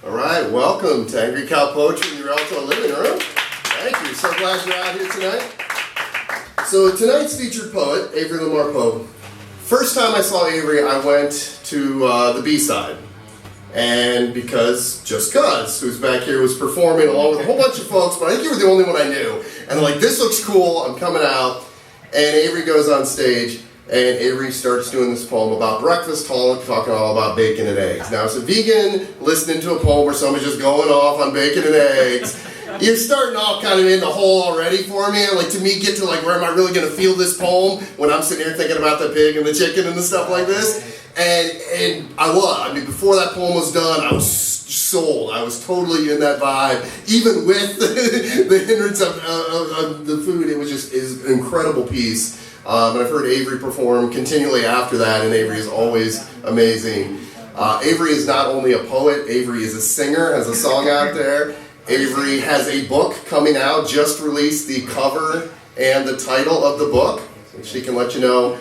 All right, welcome to Angry Cow Poetry in the Rialto living room. Thank you, so glad you're out here tonight. So tonight's featured poet, Avery LaMar Pope. First time I saw Avery, I went to the B-side. And just cuz, who's back here, was performing along with a whole bunch of folks, but I think you were the only one I knew. And they're like, this looks cool, I'm coming out. And Avery goes on stage, and Avery starts doing this poem about breakfast, talking all about bacon and eggs. Now, as a vegan, listening to a poem where somebody's just going off on bacon and eggs, you're starting off kind of in the hole already for me. Like, to me, get to like, where am I really going to feel this poem when I'm sitting here thinking about the pig and the chicken and the stuff like this? And I mean, before that poem was done, I was sold. I was totally in that vibe. Even with the hindrance of the food, it was just an incredible piece. And I've heard Avery perform continually after that, and Avery is always amazing. Avery is not only a poet, Avery is a singer, has a song out there. Avery has a book coming out, just released the cover and the title of the book, which she can let you know.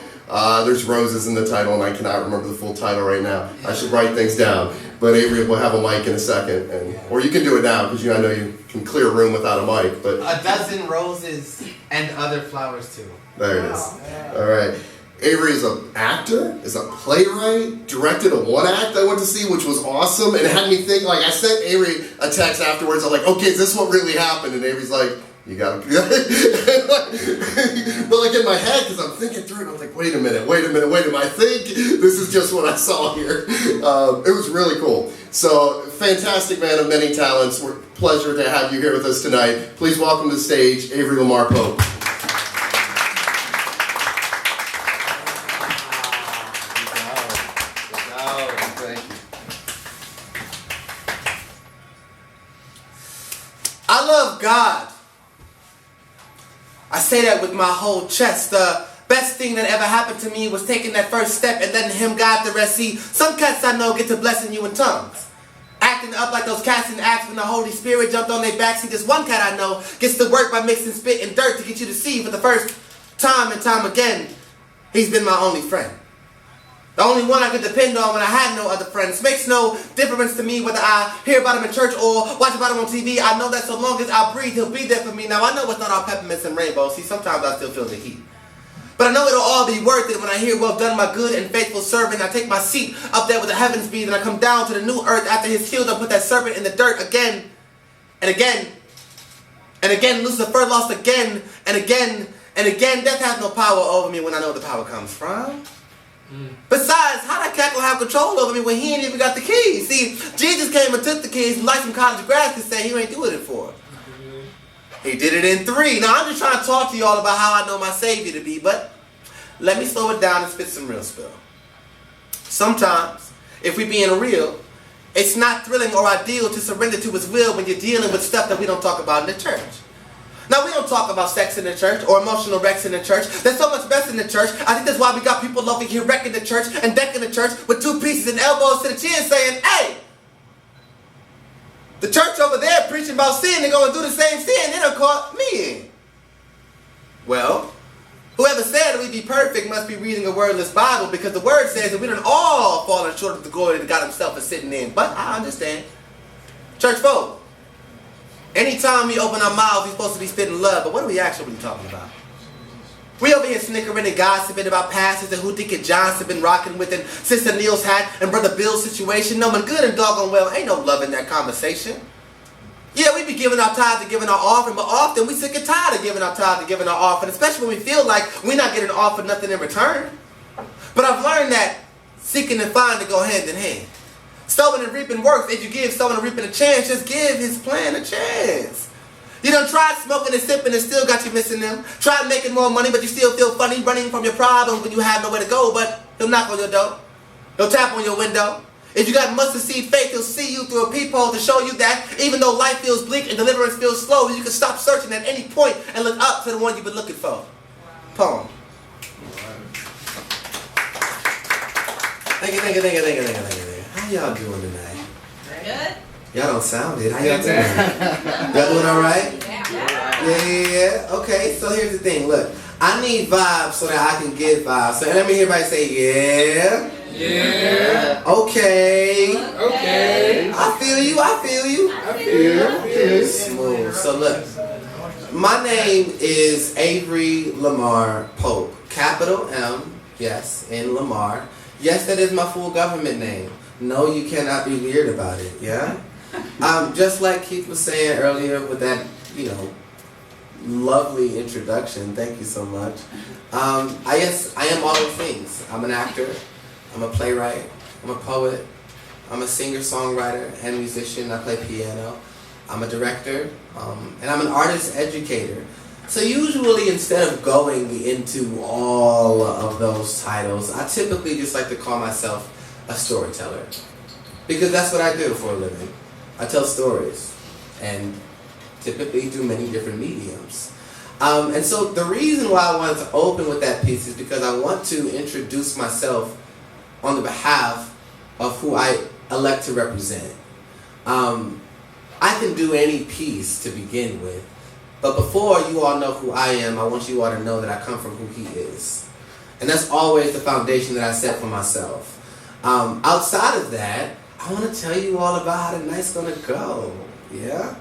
There's roses in the title, and I cannot remember the full title right now. I should write things down. But Avery will have a mic in a second, or you can do it now, because I know you can clear a room without a mic. But a dozen roses and other flowers too. There it is. All right. Avery is an actor, is a playwright, directed a one act I went to see, which was awesome, and it had me think, like, I sent Avery a text afterwards. I'm like, okay, is this what really happened? And Avery's like, you gotta, but like in my head, because I'm thinking through it, I was like, wait a minute, I think this is just what I saw here. It was really cool. So, fantastic man of many talents. We're pleasure to have you here with us tonight. Please welcome to the stage, Avery LaMar Pope. I love God. I say that with my whole chest. The best thing that ever happened to me was taking that first step and letting Him guide the rest. See, some cats I know get to blessing you in tongues, acting up like those cats in Acts when the Holy Spirit jumped on their back. See, this one cat I know gets to work by mixing spit and dirt to get you to see for the first time and time again. He's been my only friend. The only one I could depend on when I had no other friends. Makes no difference to me whether I hear about him in church or watch about him on TV. I know that so long as I breathe, He'll be there for me. Now, I know it's not all peppermints and rainbows. See, sometimes I still feel the heat. But I know it'll all be worth it when I hear, well done, my good and faithful servant. I take my seat up there with the heavens be, and I come down to the new earth after His healed and put that serpent in the dirt again and again and again. Lucifer lost again and again and again. Death has no power over me when I know the power comes from. Besides, how that cat gonna have control over me when he ain't even got the keys? See, Jesus came and took the keys, and like some college grads can say, He ain't doing it for. He did it in 3. Now, I'm just trying to talk to y'all about how I know my Savior to be, but let me slow it down and spit some real spill. Sometimes, if we being real, it's not thrilling or ideal to surrender to His will when you're dealing with stuff that we don't talk about in the church. Now, we don't talk about sex in the church or emotional wrecks in the church. There's so much mess in the church. I think that's why we got people over here wrecking the church and decking the church with 2 pieces and elbows to the chin saying, hey, the church over there preaching about sin, they're going to do the same sin they done caught me in. Well, whoever said we be perfect must be reading a wordless Bible, because the word says that we done all fallen short of the glory that God Himself is sitting in. But I understand. Church folk, anytime we open our mouths, we're supposed to be spitting love, but what are we actually talking about? We over here snickering and gossiping about pastors and who Deacon Johnson been rocking with, and Sister Neil's hat, and Brother Bill's situation. Knowing good and doggone well, ain't no love in that conversation. Yeah, we be giving our tithe and giving our offering, but often we sick and tired of giving our tithe and giving our offering, especially when we feel like we're not getting offered nothing in return. But I've learned that seeking and finding go hand in hand. Sowing and reaping works. If you give sowing and reaping a chance, just give His plan a chance. You done tried smoking and sipping and still got you missing them. Tried making more money, but you still feel funny running from your problems when you have nowhere to go. But He'll knock on your door. He'll tap on your window. If you got mustard seed faith, He'll see you through a peephole to show you that even though life feels bleak and deliverance feels slow, you can stop searching at any point and look up to the one you've been looking for. Poem. Thank you. How y'all doing tonight? Good. Y'all don't sound it. How y'all doing? Y'all doing all right? Yeah. Okay, so here's the thing. Look, I need vibes so that I can get vibes. So let me hear everybody say, yeah. Yeah. Okay. Okay. All I feel you. Smooth. So look, my name is Avery LaMar Pope. Capital M, yes, in Lamar. Yes, that is my full government name. No, you cannot be weird about it, yeah? Just like Keith was saying earlier with that, lovely introduction. Thank you so much. I am all those things. I'm an actor. I'm a playwright. I'm a poet. I'm a singer-songwriter and musician. I play piano. I'm a director. And I'm an artist educator. So usually instead of going into all of those titles, I typically just like to call myself a storyteller. Because that's what I do for a living. I tell stories. And typically do many different mediums. And so the reason why I wanted to open with that piece is because I want to introduce myself on the behalf of who I elect to represent. I can do any piece to begin with, but before you all know who I am, I want you all to know that I come from who he is. And that's always the foundation that I set for myself. Outside of that, I want to tell you all about how the night's going to go. Yeah?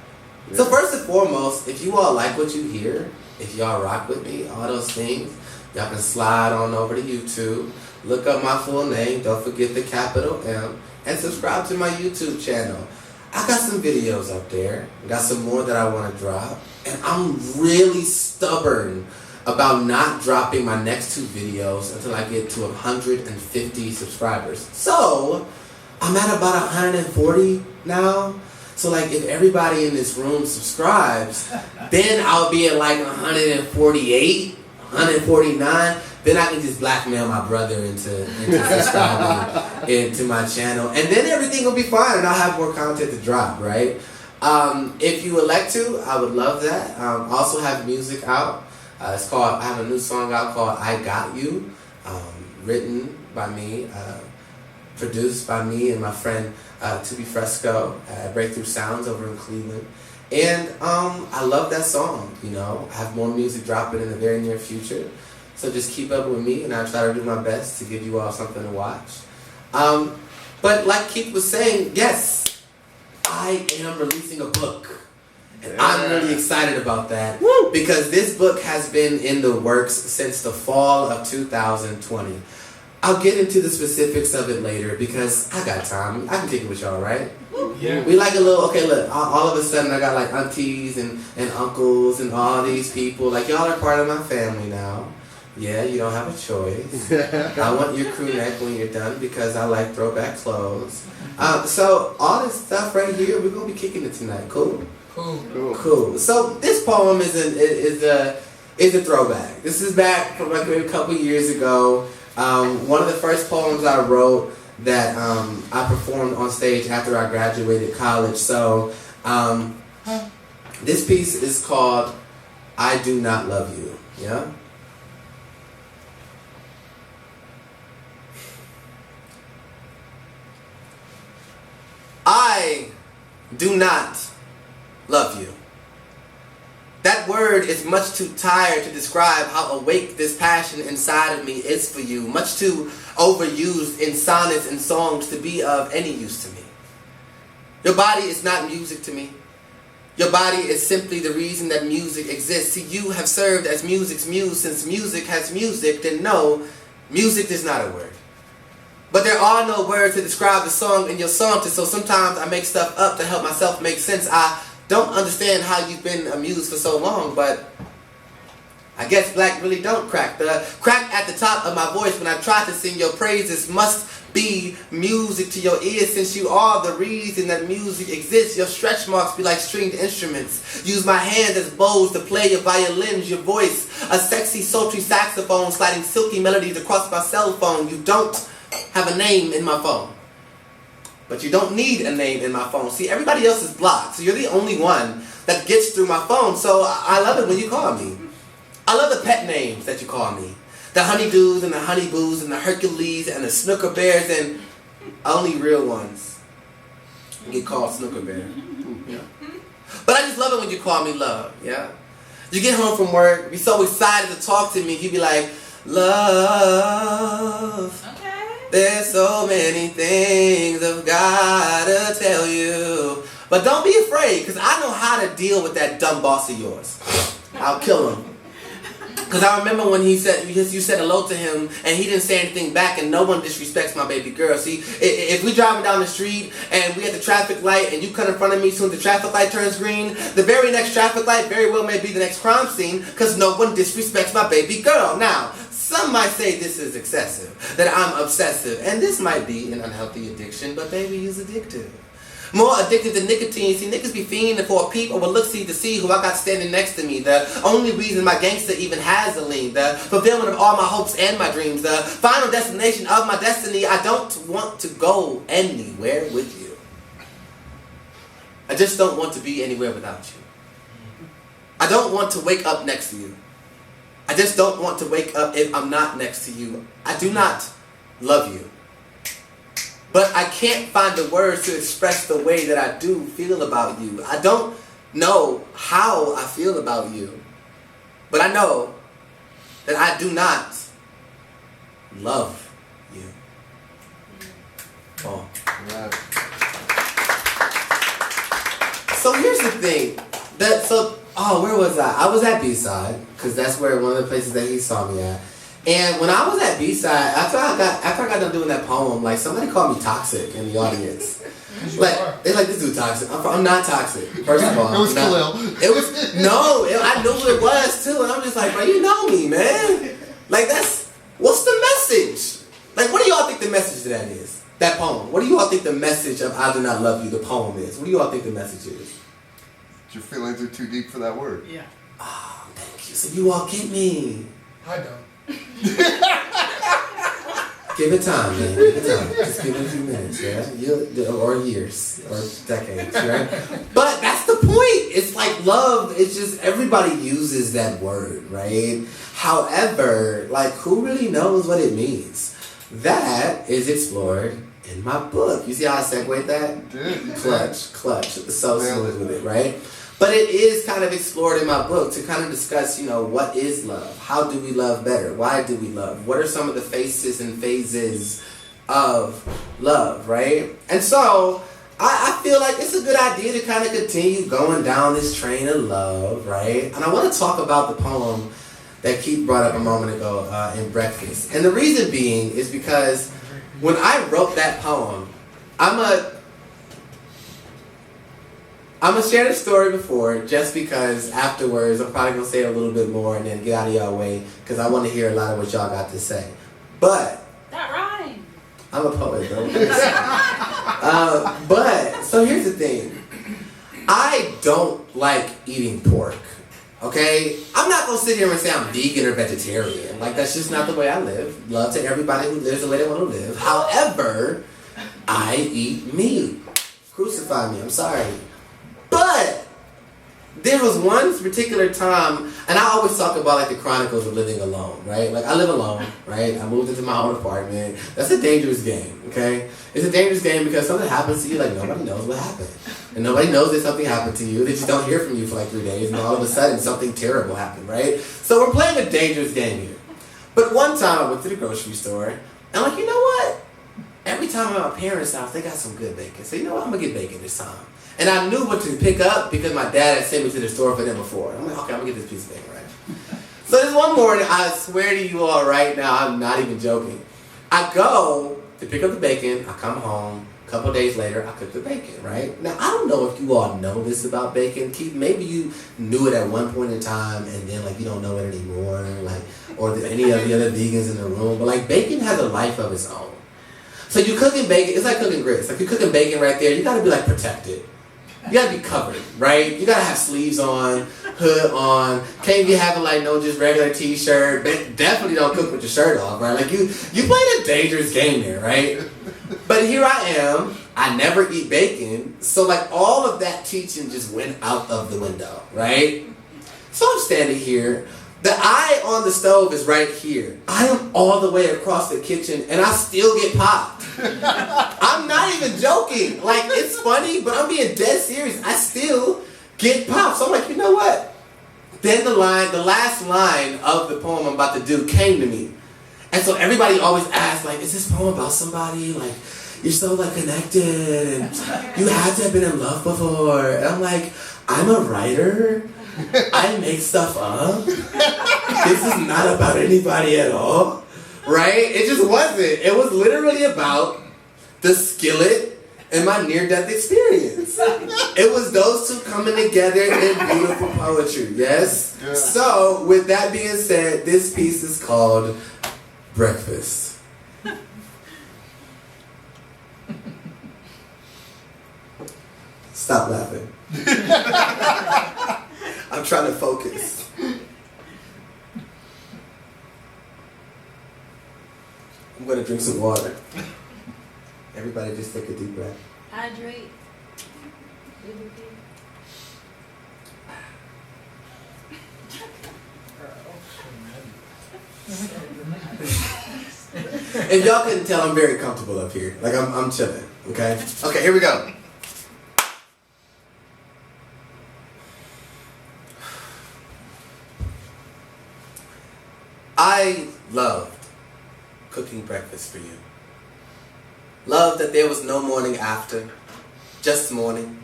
So first and foremost, if you all like what you hear, if y'all rock with me, all those things, y'all can slide on over to YouTube, look up my full name, don't forget the capital M, and subscribe to my YouTube channel. I got some videos up there, got some more that I want to drop, and I'm really stubborn about not dropping my next 2 videos until I get to 150 subscribers. So, I'm at about 140 now. So like if everybody in this room subscribes, then I'll be at like 148, 149. Then I can just blackmail my brother into subscribing into my channel. And then everything will be fine and I'll have more content to drop, right? If you elect to, I would love that. I also have music out. I have a new song out called I Got You, written by me, produced by me and my friend Tubi Fresco at Breakthrough Sounds over in Cleveland. And I love that song, I have more music dropping in the very near future. So just keep up with me and I'll try to do my best to give you all something to watch. But like Keith was saying, yes, I am releasing a book. And I'm really excited about that. Woo! Because this book has been in the works since the fall of 2020. I'll get into the specifics of it later because I got time. I can take it with y'all, right? Yeah. We like a little, okay, look, all of a sudden I got like aunties and uncles and all these people. Like, y'all are part of my family now. Yeah, you don't have a choice. I want your crew neck when you're done because I like throwback clothes. So all this stuff right here, we're going to be kicking it tonight. Cool? Cool. So this poem is a throwback. This is back from like maybe a couple years ago. One of the first poems I wrote that I performed on stage after I graduated college. So this piece is called I Do Not Love You. Yeah? I do not love you. That word is much too tired to describe how awake this passion inside of me is for you. Much too overused in sonnets and songs to be of any use to me. Your body is not music to me. Your body is simply the reason that music exists. See, you have served as music's muse. Since music has music, then no, music is not a word. But there are no words to describe the song in your sonnet, so sometimes I make stuff up to help myself make sense. I don't understand how you've been a muse for so long, but I guess black really don't crack. The crack at the top of my voice when I try to sing your praises must be music to your ears, since you are the reason that music exists. Your stretch marks be like stringed instruments. Use my hands as bows to play your violins, your voice, a sexy, sultry saxophone sliding silky melodies across my cell phone. You don't have a name in my phone. But you don't need a name in my phone. See, everybody else is blocked, so you're the only one that gets through my phone. So I love it when you call me. I love the pet names that you call me. The honeydews and the honeyboos and the Hercules and the snooker bears, and only real ones get called snooker bear. Yeah. But I just love it when you call me love. Yeah. You get home from work, be so excited to talk to me. You be like, love. Okay. There's so many things I've gotta tell you. But don't be afraid, because I know how to deal with that dumb boss of yours. I'll kill him. Because I remember when you said hello to him and he didn't say anything back, and no one disrespects my baby girl. See, if we driving down the street and we at the traffic light and you cut in front of me as soon as the traffic light turns green, the very next traffic light very well may be the next crime scene because no one disrespects my baby girl. Now, some might say this is excessive, that I'm obsessive, and this might be an unhealthy addiction, but baby, you's addictive. More addicted to nicotine. See, niggas be fiending for a peep or a look-see to see who I got standing next to me. The only reason my gangster even has a lean. The fulfillment of all my hopes and my dreams. The final destination of my destiny. I don't want to go anywhere with you. I just don't want to be anywhere without you. I don't want to wake up next to you. I just don't want to wake up if I'm not next to you. I do not love you. But I can't find the words to express the way that I do feel about you. I don't know how I feel about you. But I know that I do not love you. Oh. Yeah. So here's the thing. Where was I? I was at B-side, because that's where one of the places that he saw me at. And when I was at B-side, after I got done doing that poem, like, somebody called me toxic in the audience. Like, they're like, this dude toxic. I'm not toxic. First of all, it was Khalil. I knew who it was too, and I'm just like, bro, you know me, man. Like, what's the message? Like, what do y'all think the message to that is? That poem. What do you all think the message of I Do Not Love You, the poem is? What do you all think the message is? Your feelings are too deep for that word. Yeah. Oh, thank you. So you all get me. I don't. Give it time, man. Give it time. Just give it a few minutes, yeah? Or years, or decades, right? But that's the point. It's like love. It's just everybody uses that word, right? However, like, who really knows what it means? That is explored in my book. You see how I segued that? Dude, Clutch. So smooth with it, right? But it is kind of explored in my book to kind of discuss, what is love? How do we love better? Why do we love? What are some of the faces and phases of love, right? And so, I feel like it's a good idea to kind of continue going down this train of love, right? And I want to talk about the poem that Keith brought up a moment ago in Breakfast. And the reason being is because when I wrote that poem, I'm going to share the story before, just because afterwards I'm probably going to say it a little bit more and then get out of y'all way, because I want to hear a lot of what y'all got to say. But that rhyme. I'm a poet, though. But so here's the thing. I don't like eating pork. Okay? I'm not going to sit here and say I'm vegan or vegetarian. Like, that's just not the way I live. Love to everybody who lives the way they want to live. However, I eat meat. Crucify me. I'm sorry. But there was one particular time, and I always talk about, like, the chronicles of living alone, right? Like, I live alone, right? I moved into my own apartment. That's a dangerous game, okay? It's a dangerous game because something happens to you, like, nobody knows what happened. And nobody knows that something happened to you. They just don't hear from you for, like, 3 days, and all of a sudden something terrible happened, right? So we're playing a dangerous game here. But one time I went to the grocery store, and I'm like, you know what? Every time I'm at my parents' house, they got some good bacon. So you know what? I'm going to get bacon this time. And I knew what to pick up because my dad had sent me to the store for them before. I'm like, okay, I'm going to get this piece of bacon, right? So this one morning, I swear to you all right now, I'm not even joking. I go to pick up the bacon. I come home. A couple days later, I cook the bacon, right? Now, I don't know if you all know this about bacon. Keith, maybe you knew it at one point in time and then, like, you don't know it anymore, like, or any of the other vegans in the room. But, like, bacon has a life of its own. So you're cooking bacon. It's like cooking grits. Like, you're cooking bacon right there. You got to be, like, protected. You gotta be covered, right? You gotta have sleeves on, hood on. Can't be having, like, no just regular t-shirt. Definitely don't cook with your shirt off, right? Like, you played a dangerous game there, right? But here I am. I never eat bacon. So, like, all of that teaching just went out of the window, right? So I'm standing here. The eye on the stove is right here. I am all the way across the kitchen, and I still get popped. I'm not even joking. Like, it's funny, but I'm being dead serious. I still get popped. So I'm like, you know what? Then the last line of the poem I'm about to do came to me. And so everybody always asks, like, is this poem about somebody? Like, you're so, like, connected, and you had to have been in love before. And I'm like, I'm a writer. I make stuff up. This is not about anybody at all. Right? It just wasn't. It was literally about the skillet and my near-death experience. It was those two coming together in beautiful poetry, yes? Yeah. So, with that being said, this piece is called Breakfast. Stop laughing. I'm trying to focus. I'm going to drink some water. Everybody just take a deep breath. Hydrate. If y'all couldn't tell, I'm very comfortable up here. Like, I'm chilling, okay? Okay, here we go. I loved cooking breakfast for you. Love that there was no morning after, just morning.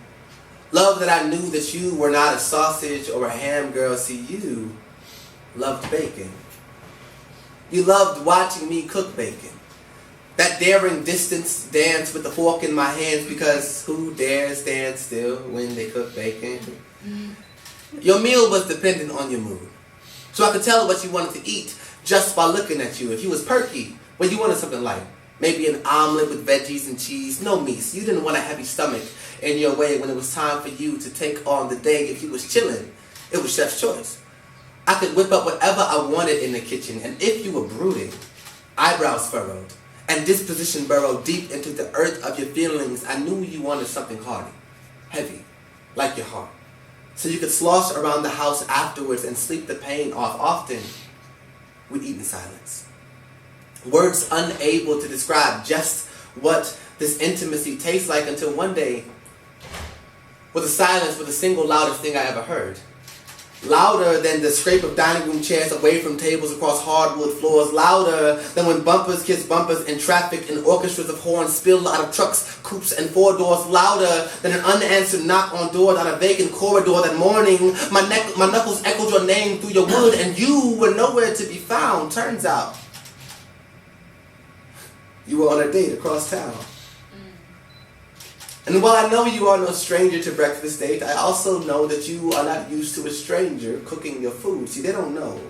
Love that I knew that you were not a sausage or a ham girl. See, you loved bacon. You loved watching me cook bacon. That daring distance dance with the fork in my hands, because who dares stand still when they cook bacon? Your meal was dependent on your mood. So I could tell what you wanted to eat just by looking at you. If you was perky, well, you wanted something light. Maybe an omelet with veggies and cheese, no meats. You didn't want a heavy stomach in your way when it was time for you to take on the day. If you was chilling, it was chef's choice. I could whip up whatever I wanted in the kitchen, and if you were brooding, eyebrows furrowed, and disposition burrowed deep into the earth of your feelings, I knew you wanted something hearty, heavy, like your heart, so you could slosh around the house afterwards and sleep the pain off. Often, we'd eat in silence. Words unable to describe just what this intimacy tastes like, until one day, with a silence was the single loudest thing I ever heard. Louder than the scrape of dining room chairs away from tables across hardwood floors. Louder than when bumpers kiss bumpers in traffic and orchestras of horns spilled out of trucks, coupes, and four doors. Louder than an unanswered knock on doors on a vacant corridor. That morning, my knuckles echoed your name through your wood, and you were nowhere to be found. Turns out, you were on a date across town. And while I know you are no stranger to breakfast date, I also know that you are not used to a stranger cooking your food. See, they don't know.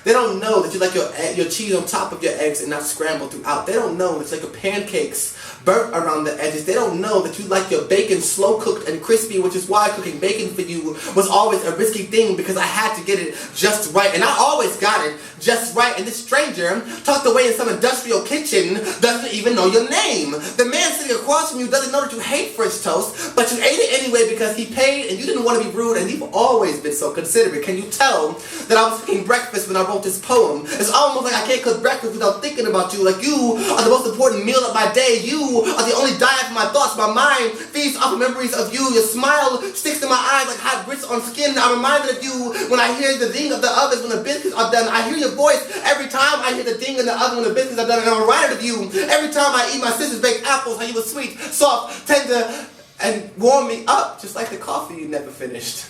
They don't know that you like your cheese on top of your eggs and not scrambled throughout. They don't know that you like your pancakes burnt around the edges. They don't know that you like your bacon slow cooked and crispy, which is why cooking bacon for you was always a risky thing, because I had to get it just right. And I always got it just right. And this stranger, tucked away in some industrial kitchen, doesn't even know your name. The man sitting across from you doesn't know that you hate French toast, but you ate it anyway because he paid and you didn't want to be rude, and you've always been so considerate. Can you tell that I was cooking breakfast when I wrote this poem? It's almost like I can't cook breakfast without thinking about you. Like, you are the most important meal of my day. You are the only diet for my thoughts. My mind feeds off of memories of you. Your smile sticks to my eyes like hot grits on skin. I'm reminded of you when I hear the ding of the ovens when the biscuits are done. I hear your voice every time I hear the ding in the oven when the biscuits are done. And I'm reminded of you every time I eat my sister's baked apples, how you were sweet, soft, tender, and warm me up just like the coffee you never finished.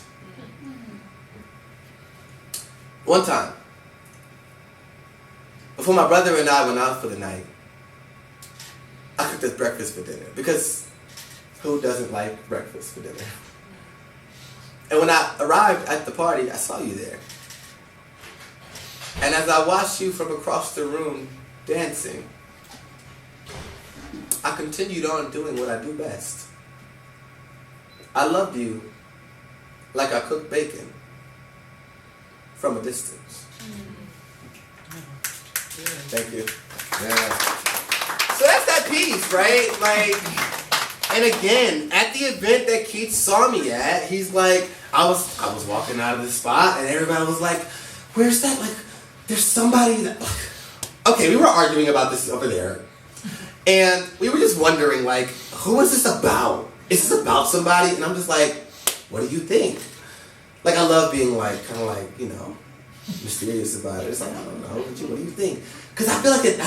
One time, before my brother and I went out for the night, I cooked us breakfast for dinner, because who doesn't like breakfast for dinner? And when I arrived at the party, I saw you there. And as I watched you from across the room dancing, I continued on doing what I do best. I loved you like I cook bacon from a distance. Thank you. Yeah. So that's that piece, right? Like, and again, at the event that Keith saw me at, he's like, I was walking out of the spot, and everybody was like, "Where's that? Like, there's somebody that." Okay, we were arguing about this over there, and we were just wondering, like, who is this about? Is this about somebody? And I'm just like, what do you think? Like, I love being like, kind of like, you know, mysterious about it. It's like, I don't know. What do you think? Because I feel like it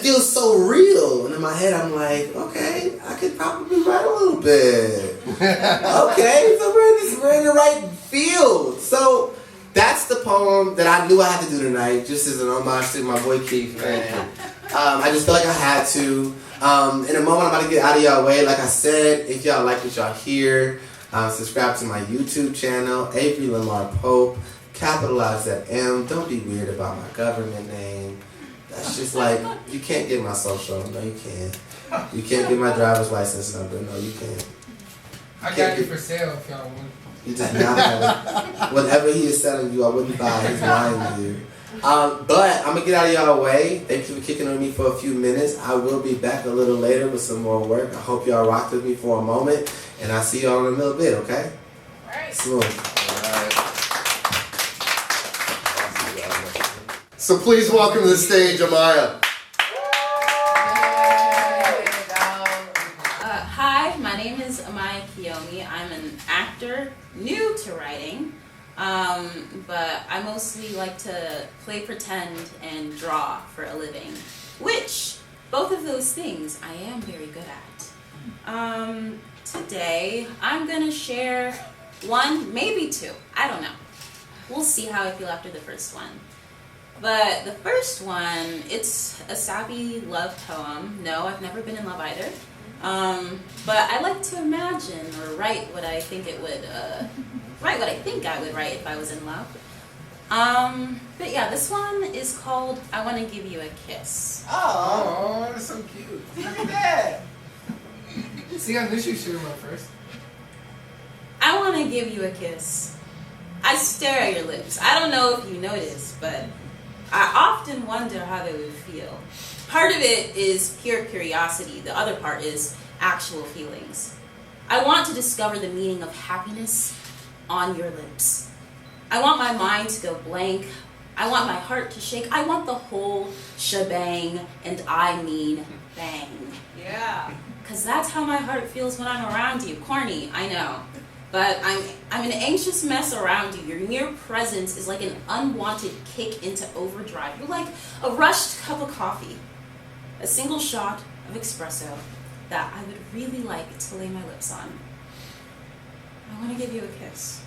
feels so real. And in my head, I'm like, okay, I could probably write a little bit. Okay, so we're in the right field. So that's the poem that I knew I had to do tonight, just as an homage to my boy Keith, man. I just felt like I had to. In a moment, I'm about to get out of y'all way. Like I said, if y'all like what y'all hear, subscribe to my YouTube channel, Avery LaMar Pope. Capitalize that M. Don't be weird about my government name. That's just like, you can't get my social. No, you can't. You can't get my driver's license number. No, you can't. I got it for sale if y'all want. You just not have it. Whatever he is selling you, I wouldn't buy. He's lying to you. But I'm going to get out of y'all way. Thank you for kicking with me for a few minutes. I will be back a little later with some more work. I hope y'all rocked with me for a moment. And I'll see y'all in a little bit, okay? All right. Smooth. All right. So please welcome to the stage, Amaya. Hi, my name is Amaya. I'm an actor, new to writing, but I mostly like to play pretend and draw for a living, which, both of those things, I am very good at. Today, I'm going to share one, maybe two, I don't know. We'll see how I feel after the first one. But the first one, it's a sappy love poem. No, I've never been in love either. But I like to imagine or write what I think I would write if I was in love. But yeah, this one is called I Want to Give You a Kiss. Oh, that's so cute. Look at that. See, I knew she should have went first. I want to give you a kiss. I stare at your lips. I don't know if you notice, but I often wonder how they would feel. Part of it is pure curiosity. The other part is actual feelings. I want to discover the meaning of happiness on your lips. I want my mind to go blank. I want my heart to shake. I want the whole shebang, and I mean bang. Yeah. Because that's how my heart feels when I'm around you. Corny, I know. But I'm an anxious mess around you. Your mere presence is like an unwanted kick into overdrive. You're like a rushed cup of coffee. A single shot of espresso that I would really like to lay my lips on. I want to give you a kiss.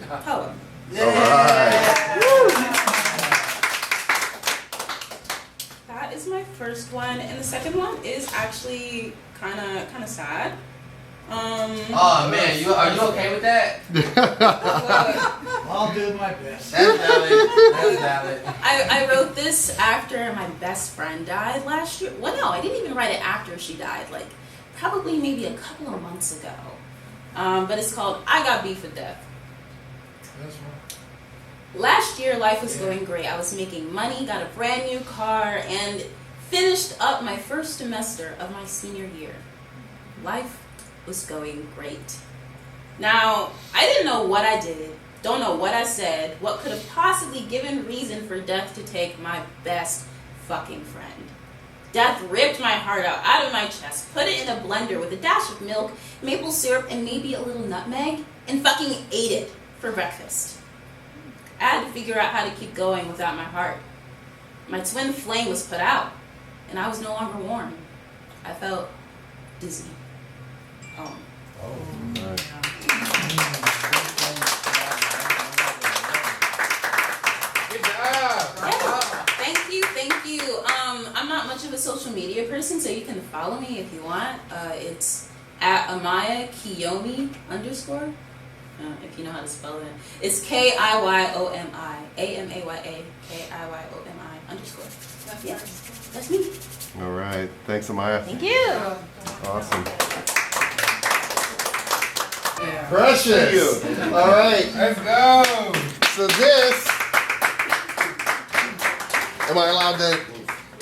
Poem. Yeah. All right. That is my first one, and the second one is actually kind of sad. Oh man, are you okay with that? I'll do my best. That's valid. I wrote this after my best friend died last year. Well, no, I didn't even write it after she died. Like, probably maybe a couple of months ago. But it's called I Got Beef with Death. Last year, life was going great. I was making money, got a brand new car, and finished up my first semester of my senior year. Life was going great. Now, I didn't know what I did, don't know what I said, what could have possibly given reason for death to take my best fucking friend. Death ripped my heart out of my chest, put it in a blender with a dash of milk, maple syrup, and maybe a little nutmeg, and fucking ate it for breakfast. I had to figure out how to keep going without my heart. My twin flame was put out, and I was no longer warm. I felt dizzy. Good job. Yeah. Thank you. I'm not much of a social media person, so you can follow me if you want. It's at Amaya Kiyomi _ if you know how to spell it. It's KIYOMI AMAYA KIYOMI _. Yeah, that's me. All right. Thanks, Amaya. Thank you. Awesome. Yeah. Precious. All right. Let's go. So this. Am I allowed to?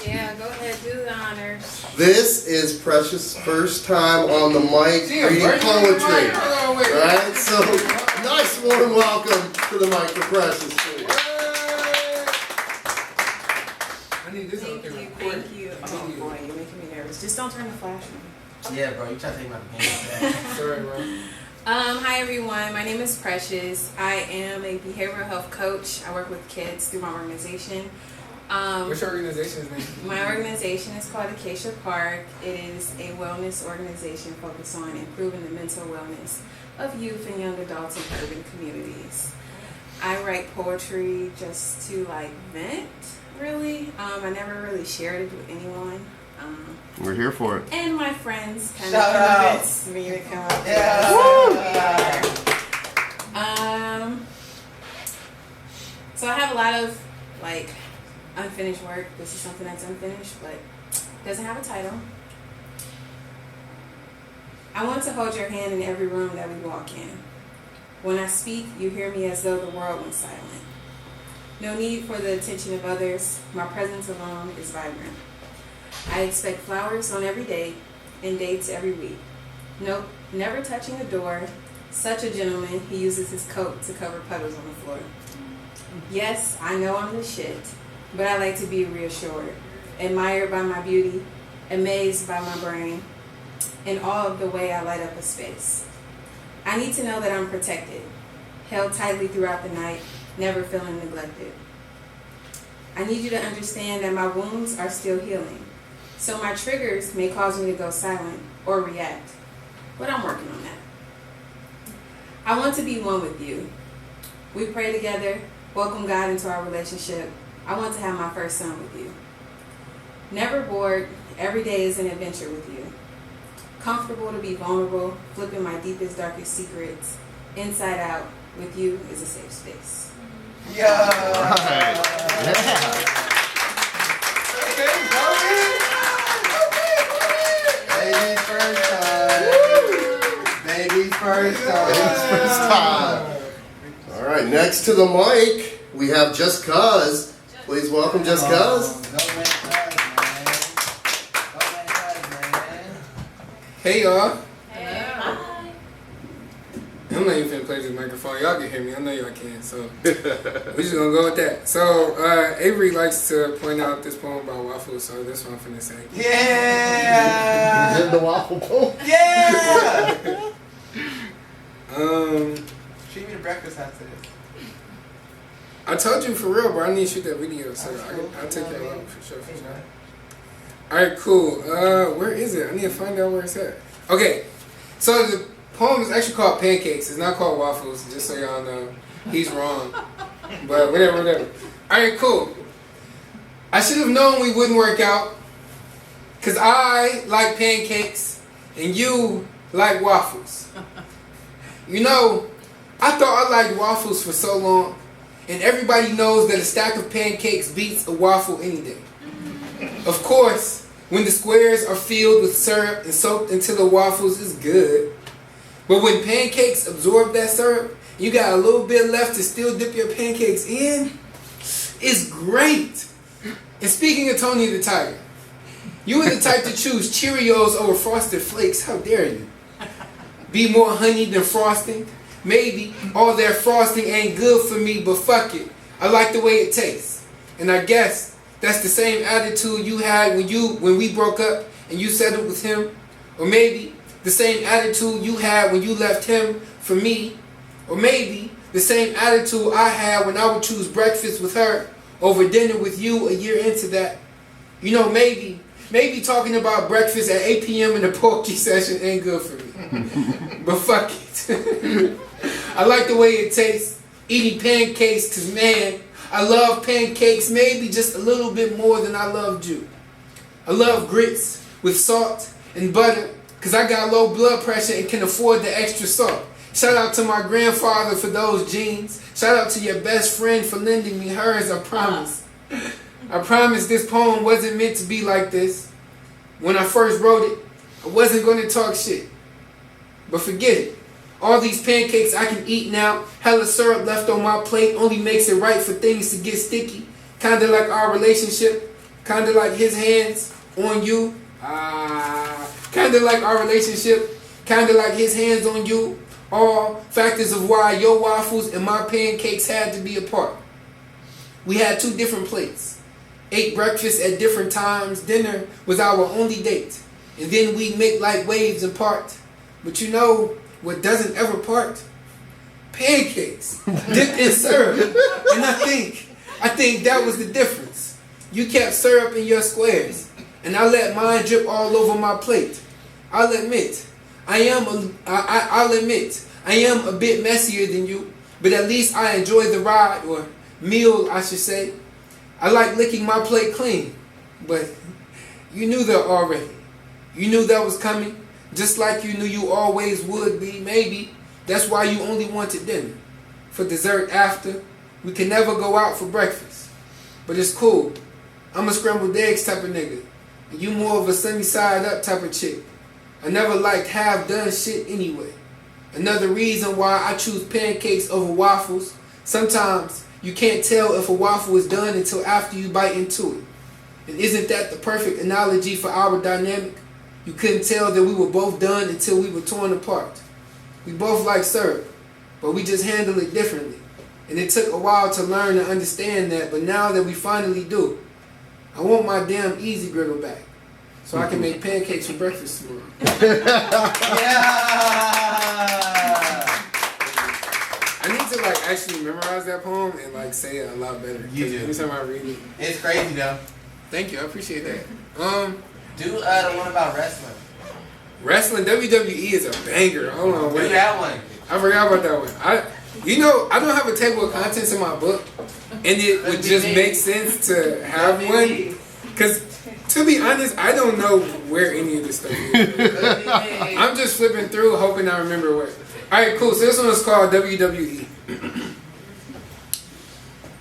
Yeah, go ahead, do the honors. This is Precious' first time on the mic See, reading right here, poetry. right on, wait. Right? So, nice warm welcome to the mic for Precious. I need this on camera. Thank you. Oh boy, you're making me nervous. Just don't turn the flash on. Yeah, bro, you try to take my game. Sorry, bro. Hi everyone, my name is Precious. I am a behavioral health coach. I work with kids through my organization. What's your organization's name? My organization is called Acacia Park. It is a wellness organization focused on improving the mental wellness of youth and young adults in urban communities. I write poetry just to vent, really. I never really shared it with anyone. We're here for it. And my friends kind Shout of out. convinced me to come up Yeah. So I have a lot of unfinished work. This is something that's unfinished, but doesn't have a title. I want to hold your hand in every room that we walk in. When I speak, you hear me as though the world went silent. No need for the attention of others. My presence alone is vibrant. I expect flowers on every day and dates every week. Nope, never touching a door. Such a gentleman, he uses his coat to cover puddles on the floor. Yes, I know I'm the shit, but I like to be reassured, admired by my beauty, amazed by my brain, and all of the way I light up a space. I need to know that I'm protected, held tightly throughout the night, never feeling neglected. I need you to understand that my wounds are still healing. So my triggers may cause me to go silent or react, but I'm working on that. I want to be one with you. We pray together, welcome God into our relationship. I want to have my first son with you. Never bored, every day is an adventure with you. Comfortable to be vulnerable, flipping my deepest, darkest secrets. Inside out, with you is a safe space. Yeah. Right. Yeah. Baby's first time. Baby's first time. Baby's first time. All right, next to the mic, we have Just Cuz. Please welcome Just Cuz. Hey y'all. Hi. I'm not even finna play this microphone. Y'all can hear me. I know y'all can. So we're just gonna go with that. So Avery likes to point out this poem about waffles. So that's what I'm finna say. Yeah. Did the waffle poem? Yeah. Treat me to breakfast after this. I told you for real, bro. I need to shoot that video. So I'll take that out for sure. All right, cool. Where is it? I need to find out where it's at. Okay, so the poem is actually called Pancakes. It's not called Waffles, just so y'all know. He's wrong. But whatever. All right, cool. I should have known we wouldn't work out, because I like pancakes and you like waffles. You know, I thought I liked waffles for so long, and everybody knows that a stack of pancakes beats a waffle any day. Of course, when the squares are filled with syrup and soaked into the waffles, it's good. But when pancakes absorb that syrup, you got a little bit left to still dip your pancakes in, it's great. And speaking of Tony the Tiger, you were the type to choose Cheerios over Frosted Flakes. How dare you? Be more honey than frosting? Maybe all that frosting ain't good for me, but fuck it. I like the way it tastes. And I guess that's the same attitude you had when we broke up and you settled with him. Or maybe the same attitude you had when you left him for me. Or maybe the same attitude I had when I would choose breakfast with her over dinner with you a year into that. You know, maybe talking about breakfast at 8 p.m. in a poetry session ain't good for me. But fuck it. I like the way it tastes, eating pancakes, because man, I love pancakes maybe just a little bit more than I loved you. I love grits with salt and butter, because I got low blood pressure and can afford the extra salt. Shout out to my grandfather for those jeans. Shout out to your best friend for lending me hers, I promise. I promise this poem wasn't meant to be like this. When I first wrote it, I wasn't going to talk shit. But forget it. All these pancakes I can eat now, hella syrup left on my plate only makes it right for things to get sticky. Kinda like our relationship. Kinda like his hands on you. Kinda like our relationship. Kinda like his hands on you. All factors of why your waffles and my pancakes had to be apart. We had 2 different plates. Ate breakfast at different times. Dinner was our only date. And then we make like waves apart. But you know, what doesn't ever part? Pancakes dipped in syrup. And I think that was the difference. You kept syrup in your squares, and I let mine drip all over my plate. I'll admit, I am a bit messier than you, but at least I enjoy the ride, or meal I should say. I like licking my plate clean, but you knew that already. You knew that was coming, just like you knew you always would be, maybe. That's why you only wanted dinner. For dessert after, we can never go out for breakfast. But it's cool. I'm a scrambled eggs type of nigga, and you more of a sunny side up type of chick. I never liked half done shit anyway. Another reason why I choose pancakes over waffles. Sometimes you can't tell if a waffle is done until after you bite into it. And isn't that the perfect analogy for our dynamic? You couldn't tell that we were both done until we were torn apart. We both like syrup, but we just handle it differently. And it took a while to learn and understand that, but now that we finally do, I want my damn easy griddle back so I can make pancakes for breakfast tomorrow. I need to like actually memorize that poem and like say it a lot better. You do. Anytime I read it. It's crazy though. Thank you, I appreciate that. Do the one about wrestling. Wrestling, WWE is a banger. Hold on, Do wait. that one. I forgot about that one. I don't have a table of contents in my book, and it would just make sense to have one. Because, to be honest, I don't know where any of this stuff is. I'm just flipping through, hoping I remember where. Alright, cool. So this one is called WWE.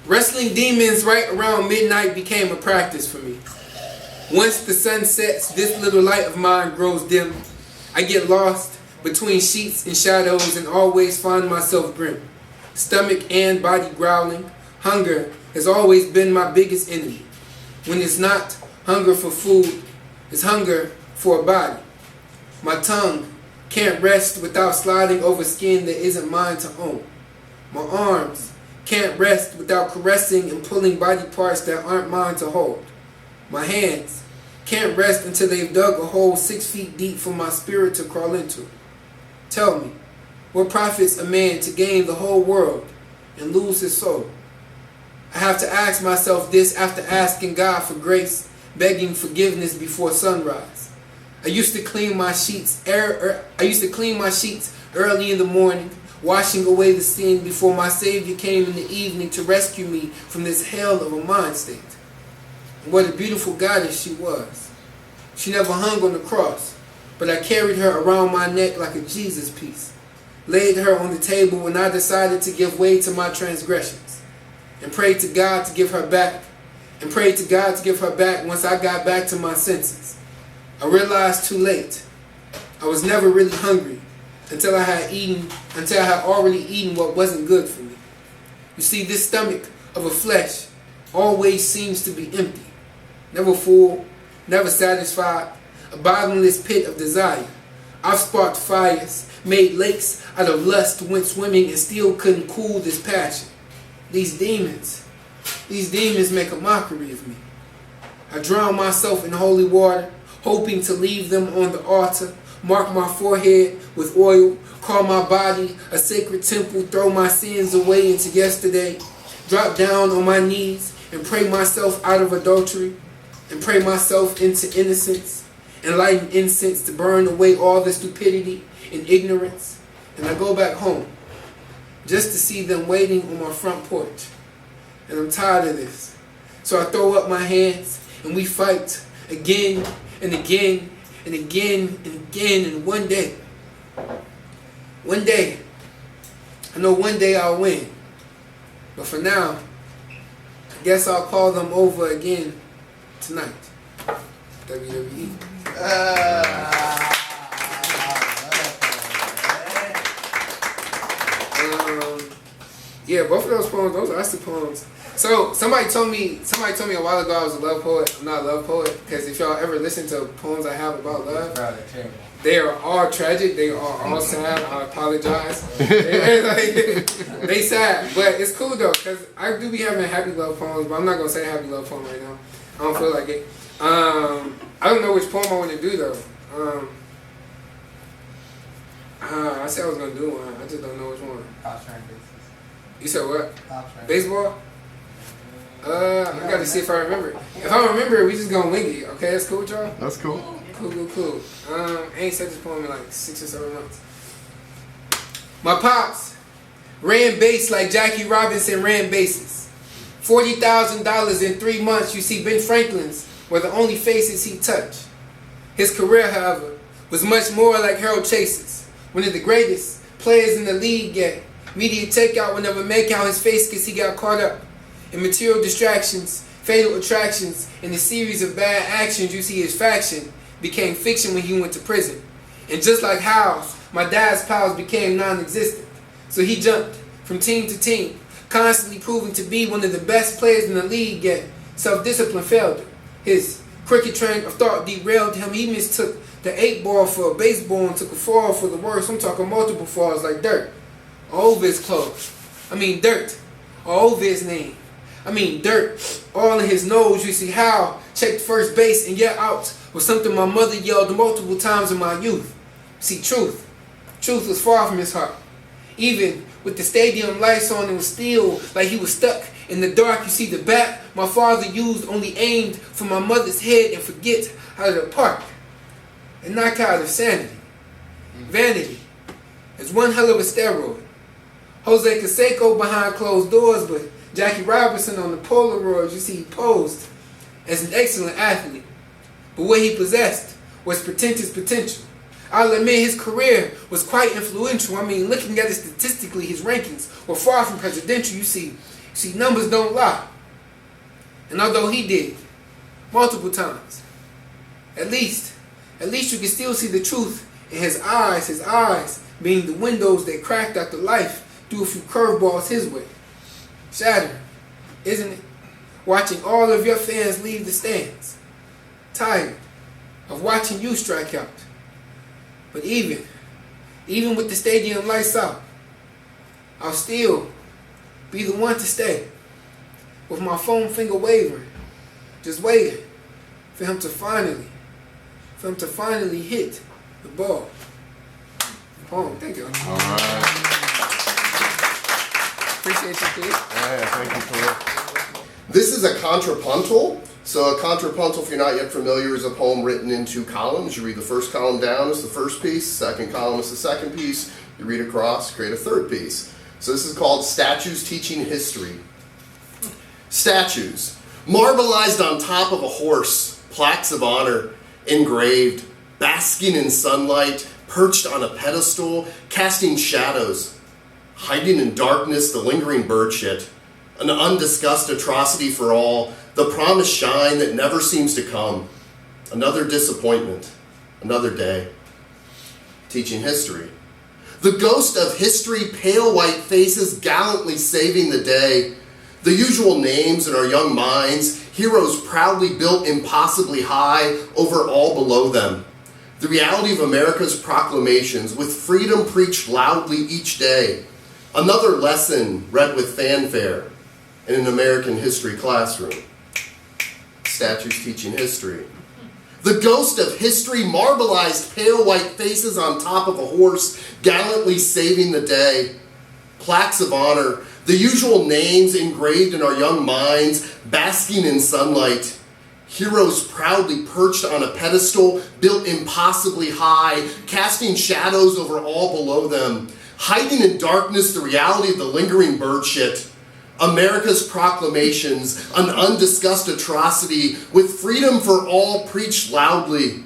Wrestling demons right around midnight became a practice for me. Once the sun sets, this little light of mine grows dim. I get lost between sheets and shadows and always find myself grim. Stomach and body growling. Hunger has always been my biggest enemy. When it's not hunger for food, it's hunger for a body. My tongue can't rest without sliding over skin that isn't mine to own. My arms can't rest without caressing and pulling body parts that aren't mine to hold. My hands can't rest until they've dug a hole 6 feet deep for my spirit to crawl into. Tell me, what profits a man to gain the whole world and lose his soul? I have to ask myself this after asking God for grace, begging forgiveness before sunrise. I used to clean my sheets early in the morning, washing away the sin before my Savior came in the evening to rescue me from this hell of a mind state. And what a beautiful goddess she was. She never hung on the cross, but I carried her around my neck like a Jesus piece, laid her on the table when I decided to give way to my transgressions, and prayed to God to give her back, once I got back to my senses. I realized too late. I was never really hungry until I had already eaten what wasn't good for me. You see, this stomach of a flesh always seems to be empty. Never full, never satisfied, a bottomless pit of desire. I've sparked fires, made lakes out of lust, went swimming and still couldn't cool this passion. These demons make a mockery of me. I drown myself in holy water, hoping to leave them on the altar, mark my forehead with oil, call my body a sacred temple, throw my sins away into yesterday, drop down on my knees and pray myself out of adultery, and pray myself into innocence, and light an incense to burn away all the stupidity and ignorance. And I go back home just to see them waiting on my front porch. And I'm tired of this. So I throw up my hands and we fight again and again and again and again. And one day, I know one day I'll win. But for now, I guess I'll call them over again tonight. WWE. Yeah, both of those poems, those are the poems. So somebody told me a while ago I was a love poet. I'm not a love poet because if y'all ever listen to poems I have about love, they are all tragic. They are all sad. I apologize. They sad, but it's cool though because I do be having happy love poems, but I'm not gonna say a happy love poem right now. I don't feel like it. I don't know which poem I want to do though. I I said I was gonna do one. I just don't know which one. Cops trying bases. You said what? Cops trying. Baseball? I gotta see if I remember it. If I remember it, we just gonna wing it. Okay, that's cool with y'all? That's cool. Cool. I ain't said this poem in like 6 or 7 months. My pops ran base like Jackie Robinson ran bases. $40,000 in 3 months. You see, Ben Franklin's were the only faces he touched. His career, however, was much more like Harold Chase's, one of the greatest players in the league yet. Media takeout would never make out his face because he got caught up in material distractions, fatal attractions, and a series of bad actions. You see, his faction became fiction when he went to prison. And just like Hal's, my dad's pals became non-existent. So he jumped from team to team, constantly proving to be one of the best players in the league, yet self-discipline failed him. His cricket train of thought derailed him. He mistook the 8-ball for a baseball and took a fall for the worst. I'm talking multiple falls like dirt all over his clothes. I mean dirt all over his name. I mean dirt all in his nose. You see, Hal checked first base and yet out was something my mother yelled multiple times in my youth. See, truth was far from his heart. Even with the stadium lights on, it was still like he was stuck in the dark. You see, the bat my father used only aimed for my mother's head and forget how to park and knock out of sanity. Vanity is one hell of a steroid. Jose Canseco behind closed doors, but Jackie Robinson on the Polaroids, you see, he posed as an excellent athlete. But what he possessed was pretentious potential. I'll admit his career was quite influential. I mean, looking at it statistically, his rankings were far from presidential. You see, numbers don't lie. And although he did, multiple times, at least you can still see the truth in his eyes being the windows that cracked out the life through a few curveballs his way. Shattering, isn't it? Watching all of your fans leave the stands. Tired of watching you strike out. But even with the stadium lights out, I'll still be the one to stay with my foam finger wavering, just waiting for him to finally hit the ball. Oh, thank you. All right. Appreciate you, kid. Yeah, thank you for it. This is a contrapuntal. So a contrapuntal, if you're not yet familiar, is a poem written in 2 columns. You read the first column down as the first piece, second column is the second piece. You read across, create a third piece. So this is called Statues Teaching History. Statues, marbleized on top of a horse, plaques of honor, engraved, basking in sunlight, perched on a pedestal, casting shadows, hiding in darkness the lingering bird shit, an undiscussed atrocity for all, the promised shine that never seems to come, another disappointment, another day. Teaching history. The ghost of history, pale white faces gallantly saving the day, the usual names in our young minds, heroes proudly built impossibly high over all below them. The reality of America's proclamations, with freedom preached loudly each day. Another lesson read with fanfare in an American history classroom. Statues teaching history. The ghost of history, marbleized pale white faces on top of a horse, gallantly saving the day. Plaques of honor, the usual names engraved in our young minds, basking in sunlight. Heroes proudly perched on a pedestal, built impossibly high, casting shadows over all below them, hiding in darkness the reality of the lingering bird shit. America's proclamations, an undiscussed atrocity, with freedom for all preached loudly.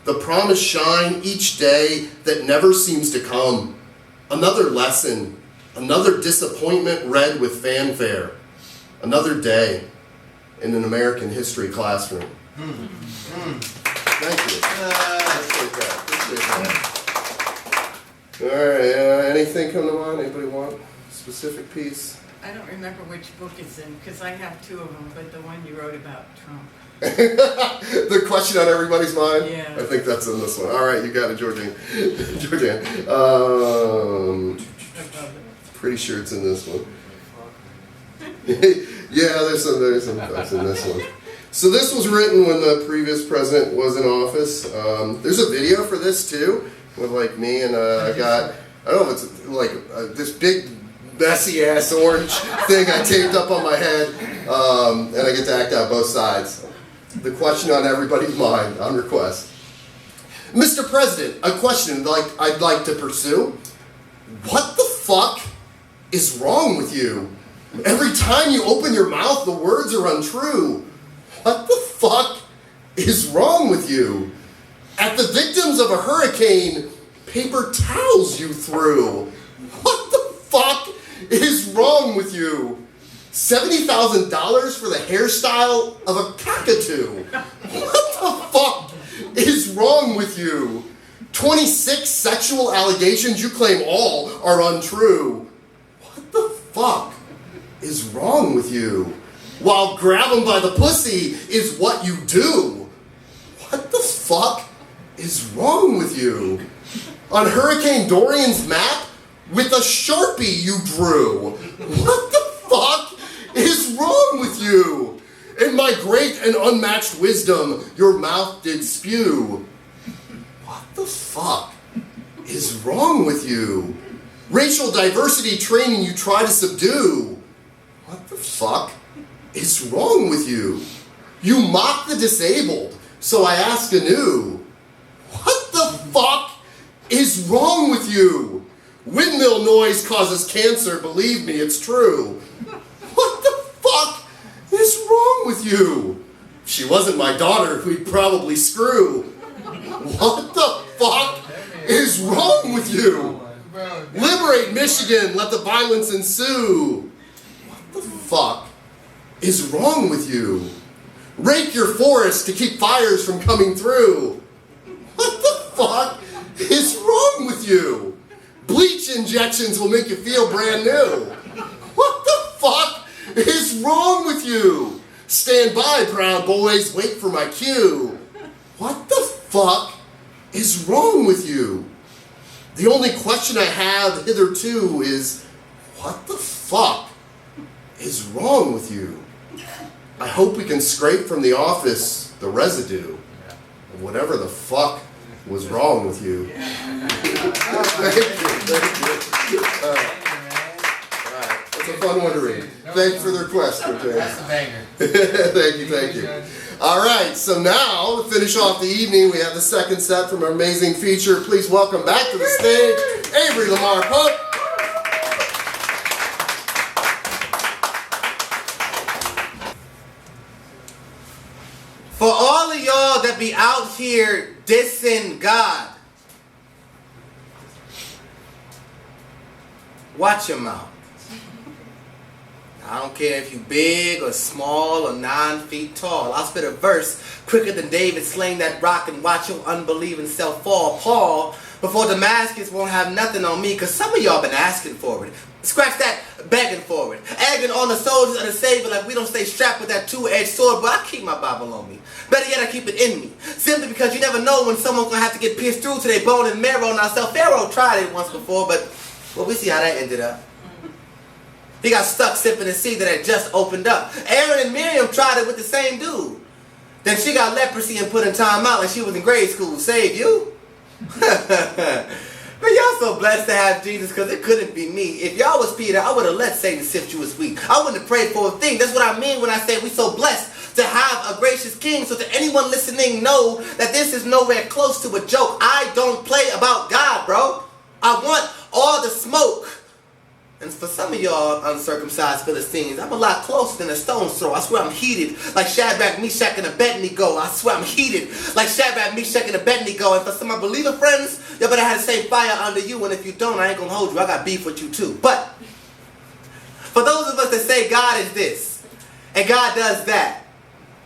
The promised shine each day that never seems to come. Another lesson, another disappointment read with fanfare. Another day in an American history classroom. Thank you. Appreciate that. All right, anything come to mind? Anybody want a specific piece? I don't remember which book it's in because I have 2 of them, but the one you wrote about Trump. The question on everybody's mind? Yeah. I think that's in this one. All right, you got it, Georgianne. Pretty sure it's in this one. Yeah, there's some thoughts in this one. So this was written when the previous president was in office. There's a video for this too. with like me, and I got, I don't know if it's like this big messy ass orange thing I taped up on my head, and I get to act out both sides. The question on everybody's mind, on request. Mr. President, a question I'd like to pursue. What the fuck is wrong with you? Every time you open your mouth, the words are untrue. What the fuck is wrong with you? At the victims of a hurricane, paper towels you threw. What the fuck is wrong with you? $70,000 for the hairstyle of a cockatoo. What the fuck is wrong with you? 26 sexual allegations you claim all are untrue. What the fuck is wrong with you? While grab 'em by the pussy is what you do. What the fuck is wrong with you? On Hurricane Dorian's map, with a Sharpie you drew. What the fuck is wrong with you? In my great and unmatched wisdom, your mouth did spew. What the fuck is wrong with you? Racial diversity training you try to subdue. What the fuck is wrong with you? You mock the disabled, so I ask anew. What the fuck is wrong with you? Windmill noise causes cancer, believe me, it's true. What the fuck is wrong with you? If she wasn't my daughter, we'd probably screw. What the fuck is wrong with you? Liberate Michigan, let the violence ensue. What the fuck is wrong with you? Rake your forest to keep fires from coming through. What the fuck is wrong with you? Bleach injections will make you feel brand new. What the fuck is wrong with you? Stand by, Proud Boys, wait for my cue. What the fuck is wrong with you? The only question I have hitherto is, what the fuck is wrong with you? I hope we can scrape from the office the residue of whatever the fuck was wrong with you. Thank you. All right. It's a fun one to read. Thank you for the request, James. That's a banger. Thank you. All right, so now, to finish off the evening, we have the second set from our amazing feature. Please welcome back to the stage, Avery LaMar Pope. For all of y'all that be out here dissing God, watch your mouth. I don't care if you big or small or 9 feet tall. I'll spit a verse quicker than David slaying that rock and watch your unbelieving self fall. Paul, before Damascus, won't have nothing on me, because some of y'all been asking for it. Scratch that, begging for it. Egging on the soldiers of the Savior like we don't stay strapped with that 2-edged sword, but I keep my Bible on me. Better yet, I keep it in me. Simply because you never know when someone's going to have to get pierced through to their bone and marrow. Now, Pharaoh tried it once before, but, well, we see how that ended up. He got stuck sipping the sea that had just opened up. Aaron and Miriam tried it with the same dude. Then she got leprosy and put in time out like she was in grade school. Save you? But y'all so blessed to have Jesus, because it couldn't be me. If y'all was Peter, I would have let Satan sift you as wheat. I wouldn't have prayed for a thing. That's what I mean when I say we so blessed to have a gracious king. So to anyone listening, know that this is nowhere close to a joke. I don't play about God, bro. I want all the smoke. And for some of y'all uncircumcised Philistines, I'm a lot closer than a stone's throw. I swear I'm heated like Shadrach, Meshach, and Abednego. I swear I'm heated like Shadrach, Meshach, and Abednego. And for some of my believer friends, y'all better have the same fire under you. And if you don't, I ain't gonna hold you. I got beef with you too. But for those of us that say God is this and God does that,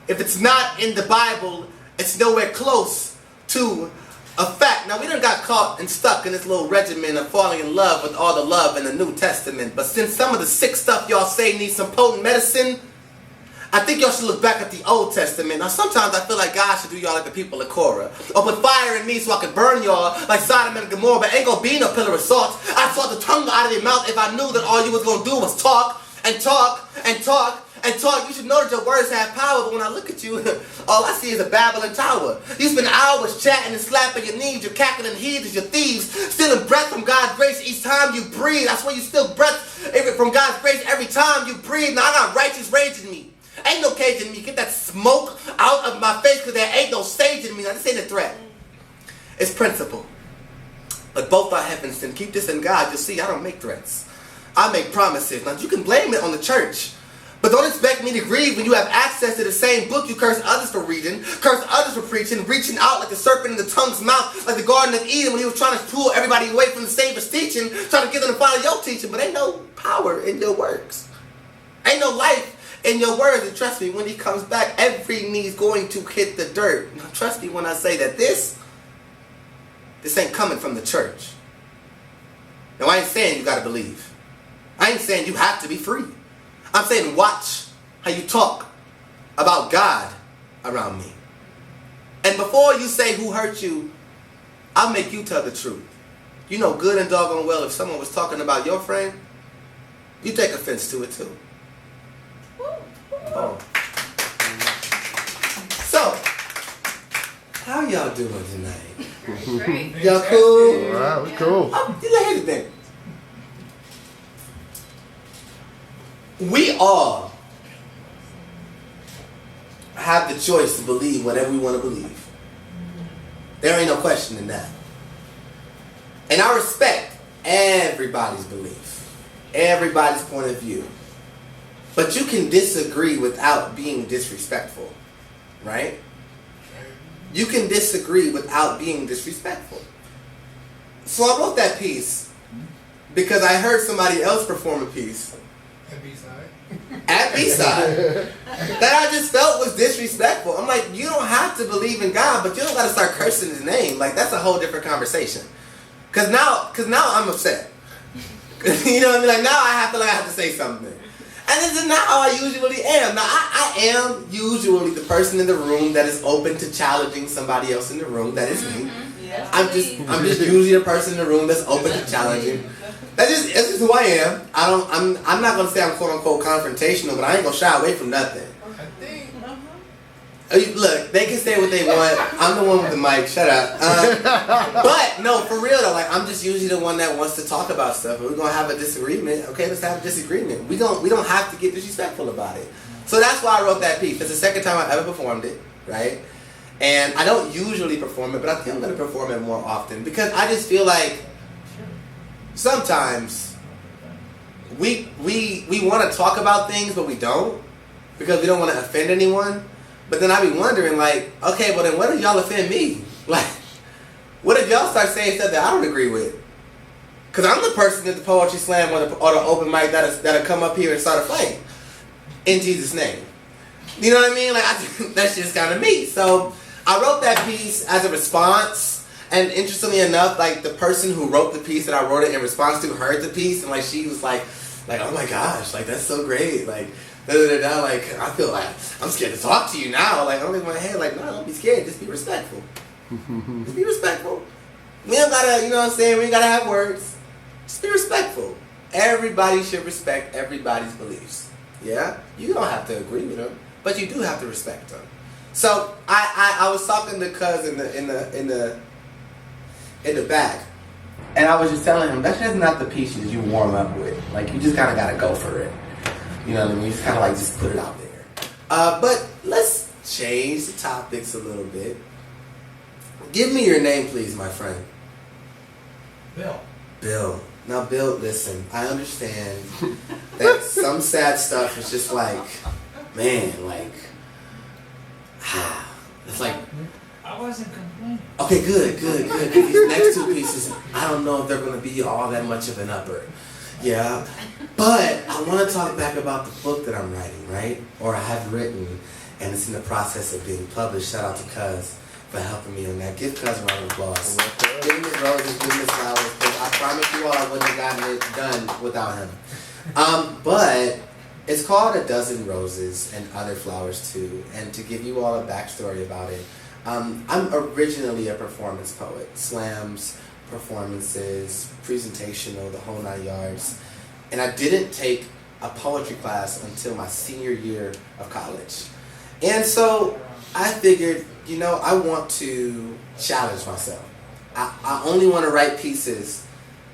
if it's not in the Bible, it's nowhere close to a fact. Now, we done got caught and stuck in this little regimen of falling in love with all the love in the New Testament. But since some of the sick stuff y'all say needs some potent medicine, I think y'all should look back at the Old Testament. Now, sometimes I feel like God should do y'all like the people of Korah, or put fire in me so I could burn y'all like Sodom and Gomorrah, but ain't gonna be no pillar of salt. I saw the tongue out of your mouth if I knew that all you was gonna do was talk and talk and talk and taught you should know that your words have power, but when I look at you, all I see is a babbling tower. You spend hours chatting and slapping your knees, you're cackling heathens, you're thieves, stealing breath from God's grace each time you breathe. I swear you steal breath from God's grace every time you breathe. Now I got righteous rage in me. Ain't no cage in me. Get that smoke out of my face because there ain't no sage in me. Now this ain't a threat. It's principle. But both are heavens, and keep this in God. You'll see I don't make threats. I make promises. Now you can blame it on the church. But don't expect me to grieve when you have access to the same book you curse others for reading, curse others for preaching, reaching out like the serpent in the tongue's mouth, like the Garden of Eden when he was trying to pull everybody away from the Savior's teaching, trying to get them to follow your teaching. But ain't no power in your works. Ain't no life in your words. And trust me, when he comes back, every knee's going to hit the dirt. Now, trust me when I say that this ain't coming from the church. Now, I ain't saying you got to believe. I ain't saying you have to be free. I'm saying watch how you talk about God around me. And before you say who hurt you, I'll make you tell the truth. You know good and doggone well if someone was talking about your friend, you take offense to it too. Oh. So, how y'all doing tonight? Great. Y'all cool? All right, we're cool. Here's the thing. We all have the choice to believe whatever we want to believe. There ain't no question in that. And I respect everybody's belief, everybody's point of view. But you can disagree without being disrespectful, right? You can disagree without being disrespectful. So I wrote that piece because I heard somebody else perform a piece at B-side that I just felt was disrespectful. I'm like, you don't have to believe in God, but you don't got to start cursing his name. Like, that's a whole different conversation. Cause now I'm upset. You know what I mean? Like, now I have to say something. And this is not how I usually am. Now, I am usually the person in the room that is open to challenging somebody else in the room. That is me. Yes, I'm just usually the person in the room that's open to challenging. That's just who I am. I'm not gonna say I'm quote unquote confrontational, but I ain't gonna shy away from nothing. Look, they can say what they want. I'm the one with the mic. Shut up. But no, for real though, like I'm just usually the one that wants to talk about stuff. We're gonna have a disagreement. Okay, let's have a disagreement. We don't have to get disrespectful about it. So that's why I wrote that piece. It's the second time I've ever performed it, right? And I don't usually perform it, but I think I'm gonna perform it more often because I just feel like sometimes we want to talk about things, but we don't because we don't want to offend anyone. But then I be wondering, like, okay, well then what if y'all offend me? Like, what if y'all start saying stuff that I don't agree with? Because I'm the person at the poetry slam or the open mic that'll come up here and start a fight in Jesus' name. You know what I mean? Like, that's just kind of me. So I wrote that piece as a response. And interestingly enough, like the person who wrote the piece that I wrote it in response to heard the piece, and like she was like, oh my gosh, like that's so great, like like I feel like I'm scared to talk to you now. Like I'm in my head, like no, don't be scared, just be respectful. Just be respectful. We don't gotta, you know what I'm saying? We ain't gotta have words. Just be respectful. Everybody should respect everybody's beliefs. Yeah, you don't have to agree with them, but you do have to respect them. So I was talking to Cuz in the back, and I was just telling him that's just not the pieces you warm up with. Like you just kind of gotta go for it. You know what I mean? You just kind of like just put it out there. But let's change the topics a little bit. Give me your name, please, my friend. Bill. Bill. Now, Bill, listen. I understand that some sad stuff is just like, man, like, it's like. I wasn't complaining. Okay, good. These next two pieces, I don't know if they're going to be all that much of an upper. Yeah. But I want to talk back about the book that I'm writing, right? Or I have written, and it's in the process of being published. Shout out to Cuz for helping me on that. Give Cuz a round of applause. Give him his roses, give him his flowers, because I promise you all I wouldn't have gotten it done without him. But it's called A Dozen Roses and Other Flowers Too. And to give you all a backstory about it, I'm originally a performance poet. Slams, performances, presentational, the whole 9 yards. And I didn't take a poetry class until my senior year of college. And so I figured, I want to challenge myself. I only want to write pieces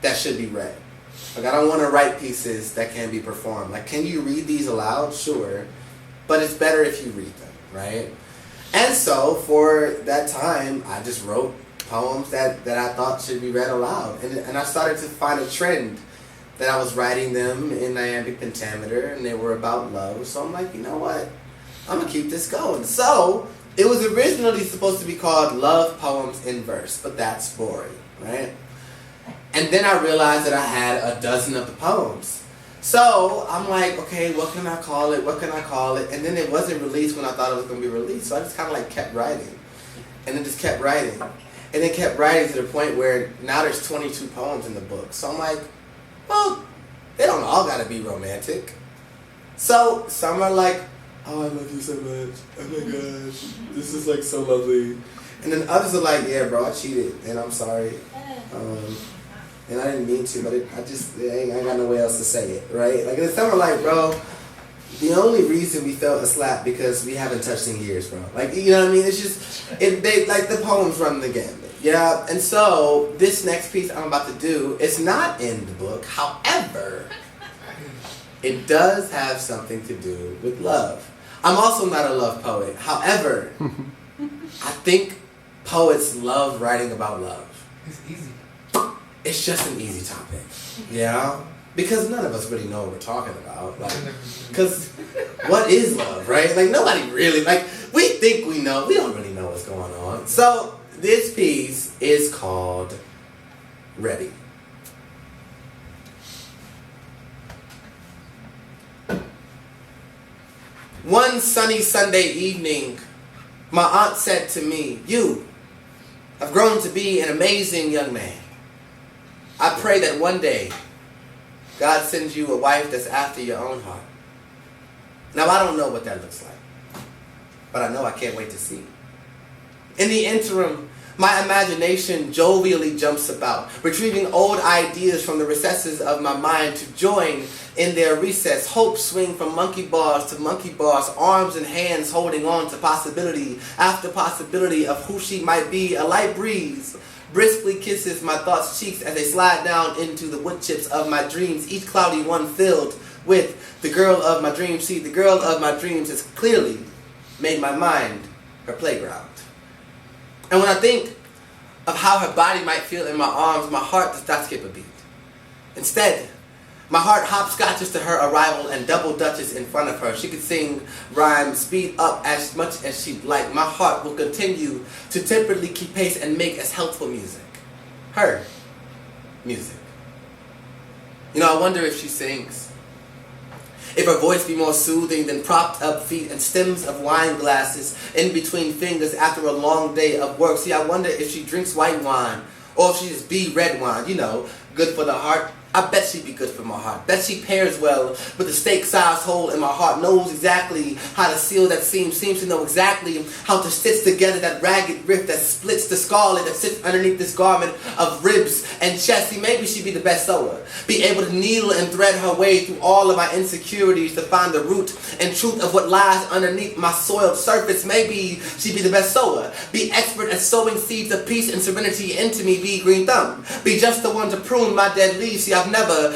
that should be read. Like, I don't want to write pieces that can be performed. Like, can you read these aloud? Sure. But it's better if you read them, right? And so for that time, I just wrote poems that I thought should be read aloud. And I started to find a trend that I was writing them in iambic pentameter, and they were about love. So I'm like, you know what? I'm going to keep this going. So it was originally supposed to be called Love Poems in Verse, but that's boring, right? And then I realized that I had a dozen of the poems. So I'm like, okay, what can I call it? What can I call it? And then it wasn't released when I thought it was going to be released. So I just kind of like kept writing. And then just kept writing. And then kept writing to the point where now there's 22 poems in the book. So I'm like, well, they don't all got to be romantic. So some are like, oh, I love you so much. Oh my gosh. This is like so lovely. And then others are like, yeah, bro, I cheated. And I'm sorry. And I didn't mean to, but I ain't got no way else to say it, right? Like, and some are like, bro, the only reason we felt a slap because we haven't touched in years, bro. Like, you know what I mean? It's just, like the poems run the gambit. Yeah, and so this next piece I'm about to do is not in the book. However, it does have something to do with love. I'm also not a love poet. However, I think poets love writing about love. It's easy. It's just an easy topic, yeah? Because none of us really know what we're talking about. Like, because what is love, right? Like, nobody really, like, we think we know. We don't really know what's going on. So, this piece is called Ready. One sunny Sunday evening, my aunt said to me, "You have grown to be an amazing young man. I pray that one day God sends you a wife that's after your own heart." Now, I don't know what that looks like, but I know I can't wait to see. In the interim, my imagination jovially jumps about, retrieving old ideas from the recesses of my mind to join in their recess. Hopes swing from monkey bars to monkey bars, arms and hands holding on to possibility after possibility of who she might be. A light breeze briskly kisses my thoughts' cheeks as they slide down into the wood chips of my dreams, each cloudy one filled with the girl of my dreams. See, the girl of my dreams has clearly made my mind her playground. And when I think of how her body might feel in my arms, my heart does not skip a beat. Instead, my heart hopscotches to her arrival and double dutches in front of her. She could sing rhymes, speed up as much as she'd like. My heart will continue to temperately keep pace and make as helpful music. Her music. I wonder if she sings. If her voice be more soothing than propped up feet and stems of wine glasses in between fingers after a long day of work. See, I wonder if she drinks white wine or if she just be red wine, good for the heart. I bet she'd be good for my heart. Bet she pairs well with the steak-sized hole in my heart. Knows exactly how to seal that seam. Seems to know exactly how to stitch together that ragged rift that splits the scarlet that sits underneath this garment of ribs and chest. See, maybe she'd be the best sewer. Be able to needle and thread her way through all of my insecurities to find the root and truth of what lies underneath my soiled surface. Maybe she'd be the best sewer. Be expert at sowing seeds of peace and serenity into me. Be green thumb. Be just the one to prune my dead leaves. See, I've never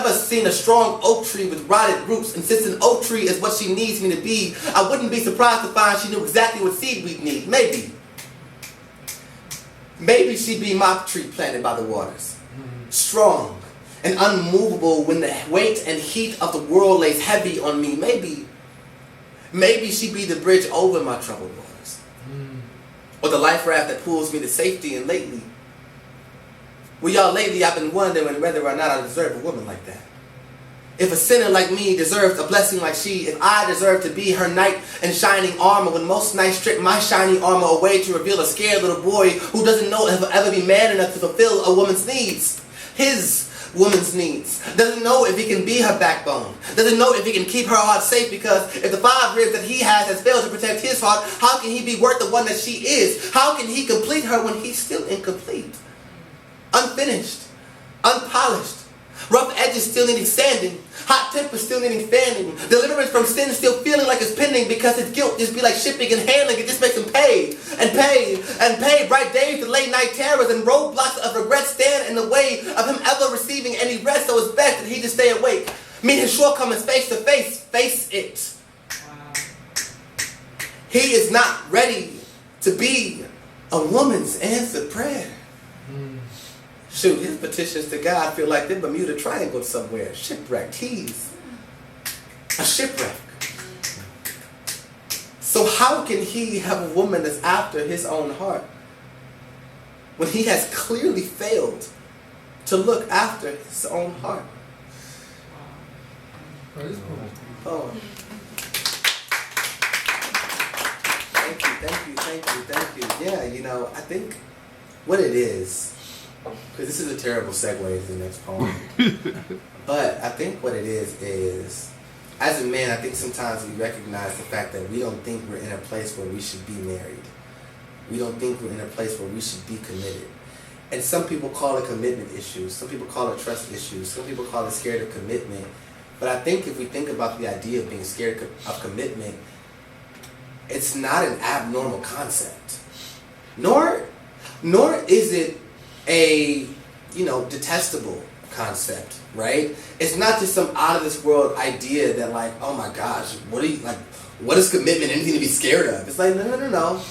seen a strong oak tree with rotted roots. Insistent oak tree is what she needs me to be. I wouldn't be surprised to find she knew exactly what seed we'd need. Maybe she'd be my tree planted by the waters. Strong and unmovable when the weight and heat of the world lays heavy on me. Maybe she'd be the bridge over my troubled waters. Or the life raft that pulls me to safety. And lately, I've been wondering whether or not I deserve a woman like that. If a sinner like me deserves a blessing like she, if I deserve to be her knight in shining armor, when most knights strip my shiny armor away to reveal a scared little boy who doesn't know if he'll ever be man enough to fulfill a woman's needs. His woman's needs. Doesn't know if he can be her backbone. Doesn't know if he can keep her heart safe, because if the 5 ribs that he has failed to protect his heart, how can he be worth the one that she is? How can he complete her when he's still incomplete? Unfinished, unpolished, rough edges edges still needing sanding, hot temper still needing fanning, deliverance from sin still feeling like it's pending because his guilt just be like shipping and handling. It just makes him pay and pay and pay. Bright days to late night terrors and roadblocks of regret stand in the way of him ever receiving any rest. So it's best that he just stay awake. Meet his shortcomings face to face. Face it. He is not ready to be a woman's answered prayer. Shoot, his petitions to God feel like the Bermuda Triangle somewhere. Shipwrecked. He's a shipwreck. So how can he have a woman that's after his own heart when he has clearly failed to look after his own heart? Oh. Thank you. Yeah, you know, I think what it is, because this is a terrible segue to the next poem, but I think what it is, as a man, I think sometimes we recognize the fact that we don't think we're in a place where we should be married. We don't think we're in a place where we should be committed. And some people call it commitment issues. Some people call it trust issues. Some people call it scared of commitment. But I think if we think about the idea of being scared of commitment, it's not an abnormal concept. Nor is it a, detestable concept, right? It's not just some out of this world idea that like, oh my gosh, what is commitment? Anything to be scared of? It's like, no.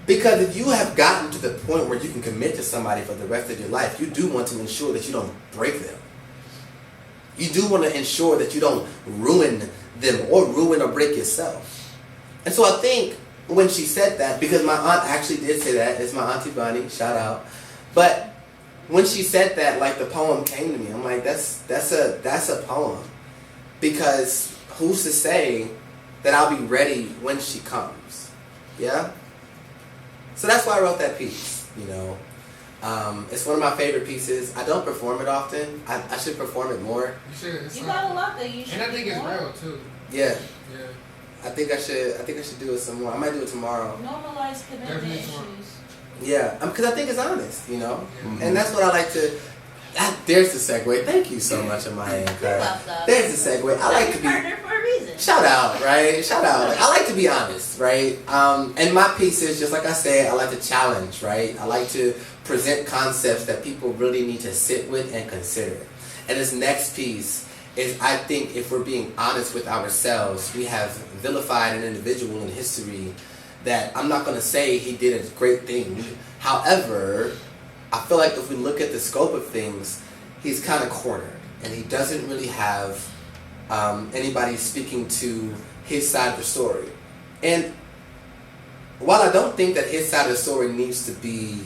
Because if you have gotten to the point where you can commit to somebody for the rest of your life, you do want to ensure that you don't break them. You do want to ensure that you don't ruin them or ruin or break yourself. And so I think when she said that, because my aunt actually did say that, it's my Auntie Bonnie, shout out. But when she said that, like the poem came to me. I'm like, that's a poem. Because who's to say that I'll be ready when she comes? Yeah? So that's why I wrote that piece, It's one of my favorite pieces. I don't perform it often. I should perform it more. You should. You got a lot that you should. And I think it's real too. Yeah. Yeah. I think I should do it some more. I might do it tomorrow. Normalize commitment issues. Yeah, because I think it's honest, And that's what I like to. There's the segue. Thank you so much, Amaya. You're welcome. There's the segue. I like to be partner for a reason. Shout out, right? Shout out. I like to be honest, right? And my pieces, just like I said, I like to challenge, right? I like to present concepts that people really need to sit with and consider. And this next piece is, I think, if we're being honest with ourselves, we have vilified an individual in history that I'm not going to say he did a great thing. However, I feel like if we look at the scope of things, he's kind of cornered. And he doesn't really have anybody speaking to his side of the story. And while I don't think that his side of the story needs to be,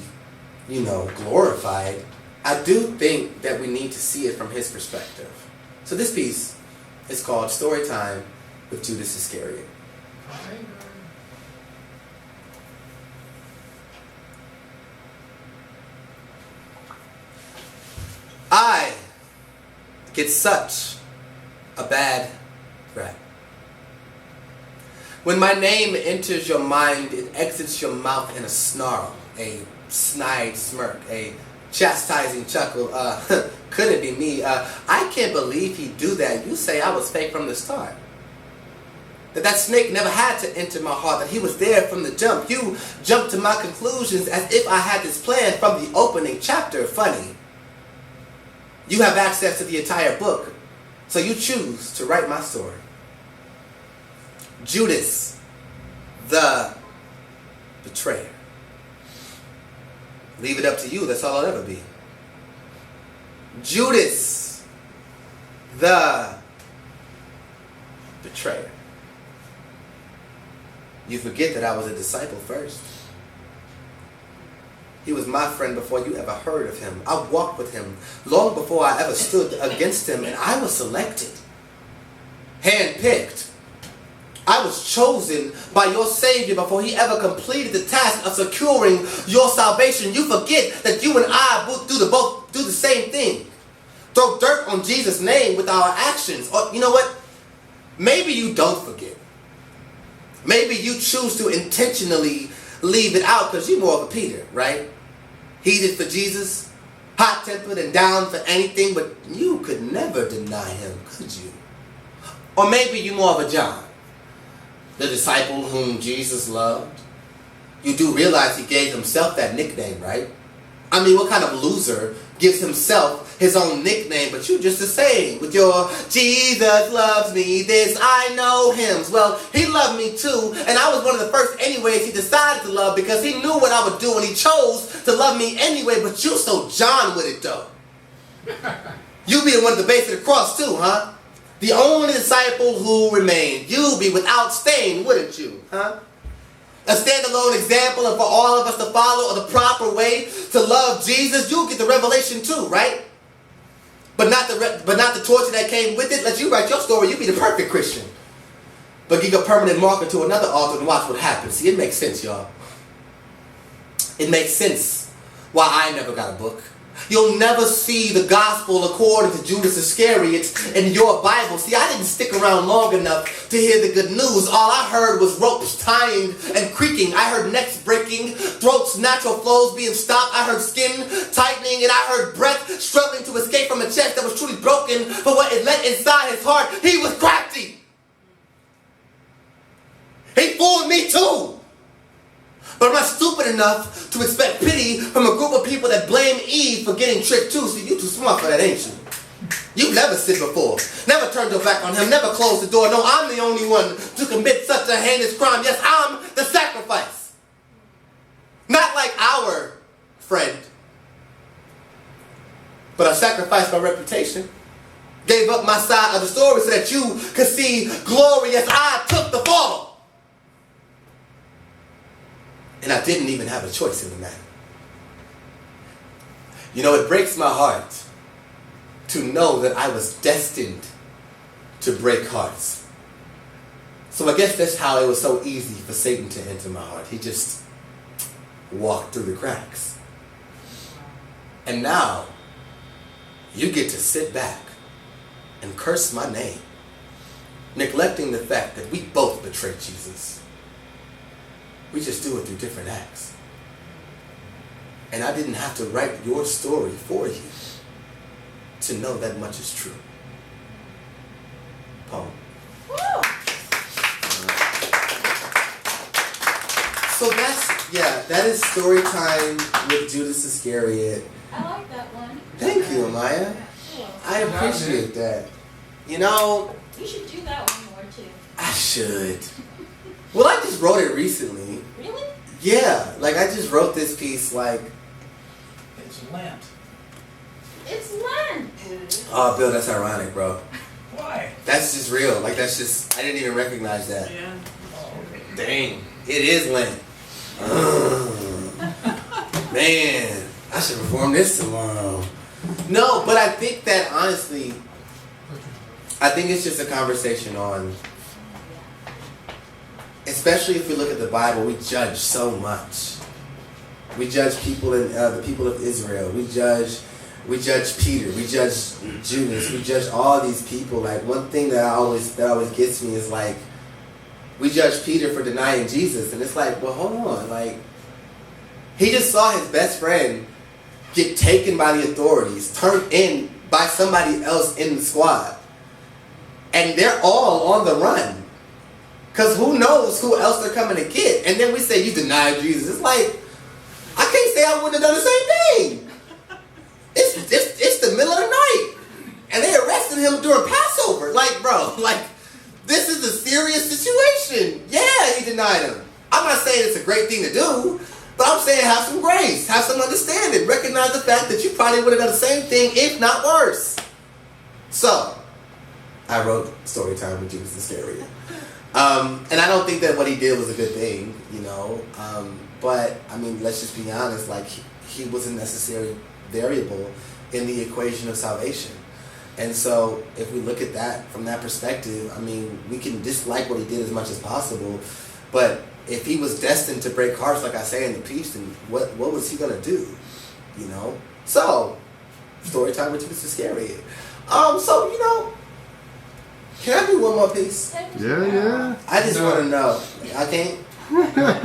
glorified, I do think that we need to see it from his perspective. So this piece is called Storytime with Judas Iscariot. I get such a bad rap. When my name enters your mind, it exits your mouth in a snarl, a snide smirk, a chastising chuckle. Could it be me? I can't believe he'd do that. You say I was fake from the start. That snake never had to enter my heart, that he was there from the jump. You jumped to my conclusions as if I had this plan from the opening chapter. Funny. You have access to the entire book, so you choose to write my story. Judas, the betrayer. Leave it up to you, that's all I'll ever be. Judas, the betrayer. You forget that I was a disciple first. He was my friend before you ever heard of him. I walked with him long before I ever stood against him, and I was selected, handpicked. I was chosen by your Savior before he ever completed the task of securing your salvation. You forget that you and I both do the same thing. Throw dirt on Jesus' name with our actions. Or you know what? Maybe you don't forget. Maybe you choose to intentionally leave it out because you're more of a Peter, right? He did for Jesus, hot-tempered and down for anything, but you could never deny him, could you? Or maybe you more of a John, the disciple whom Jesus loved. You do realize he gave himself that nickname, right? I mean, what kind of loser gives himself his own nickname, but you just the same with your Jesus loves me, this I know hymns. Well, he loved me too, and I was one of the first anyways he decided to love because he knew what I would do and he chose to love me anyway, but you so John with it though. You be the one at the base of the cross too, huh? The only disciple who remained. You be without stain, wouldn't you, huh? A standalone example of for all of us to follow the proper way to love Jesus. You get the revelation too, right? But not the torture that came with it. Let you write your story. You be the perfect Christian. But give a permanent marker to another author and watch what happens. See, it makes sense, y'all. It makes sense why I never got a book. You'll never see the gospel according to Judas Iscariot in your Bible. See, I didn't stick around long enough to hear the good news. All I heard was ropes tying and creaking. I heard necks breaking, throats, natural flows being stopped. I heard skin tightening, and I heard breath struggling to escape from a chest that was truly broken for what it let inside his heart. He was crafty. He fooled me too. But I'm not stupid enough to expect pity from a group of people that blame Eve for getting tricked too. See, you too smart for that, ain't you? You've never sinned before. Never turned your back on him. Never closed the door. No, I'm the only one to commit such a heinous crime. Yes, I'm the sacrifice. Not like our friend. But I sacrificed my reputation. Gave up my side of the story so that you could see glory as I took the fall. And I didn't even have a choice in the matter. You know, it breaks my heart to know that I was destined to break hearts. So I guess that's how it was so easy for Satan to enter my heart. He just walked through the cracks. And now, you get to sit back and curse my name, neglecting the fact that we both betrayed Jesus. We just do it through different acts. And I didn't have to write your story for you to know that much is true. Poem. Woo! So that is Storytime with Judas Iscariot. I like that one. Thank you, Amaya. I appreciate that. You know, You should do that one more too. I should. Well, I just wrote it recently. Really? Yeah, like I just wrote this piece like... It's Lent. It's Lent. Oh, Bill, that's ironic, bro. Why? That's just real. Like that's just... I didn't even recognize that. Yeah. Oh, okay. Dang. It is Lent. Man, I should perform this tomorrow. No, but I think that honestly... I think it's just a conversation on... Especially if we look at the Bible, we judge so much. We judge people in the people of Israel. We judge Peter. We judge Judas. We judge all these people. Like one thing that always gets me is like we judge Peter for denying Jesus, and it's like, well, hold on, like he just saw his best friend get taken by the authorities, turned in by somebody else in the squad, and they're all on the run. Because who knows who else they're coming to get. And then we say, you denied Jesus. It's like, I can't say I wouldn't have done the same thing. It's the middle of the night. And they arrested him during Passover. Like, bro, like, this is a serious situation. Yeah, he denied him. I'm not saying it's a great thing to do. But I'm saying have some grace. Have some understanding. Recognize the fact that you probably would have done the same thing, if not worse. So, I wrote Storytime with Judas Iscariot. And I don't think that what he did was a good thing, you know. But, I mean, let's just be honest. Like, he was a necessary variable in the equation of salvation. And so, if we look at that from that perspective, I mean, we can dislike what he did as much as possible. But if he was destined to break hearts, like I say in the piece, then what was he going to do, you know? So, Storytime with Judas Iscariot. So, you know, can I do one more piece? Yeah. I just want to know. I can't?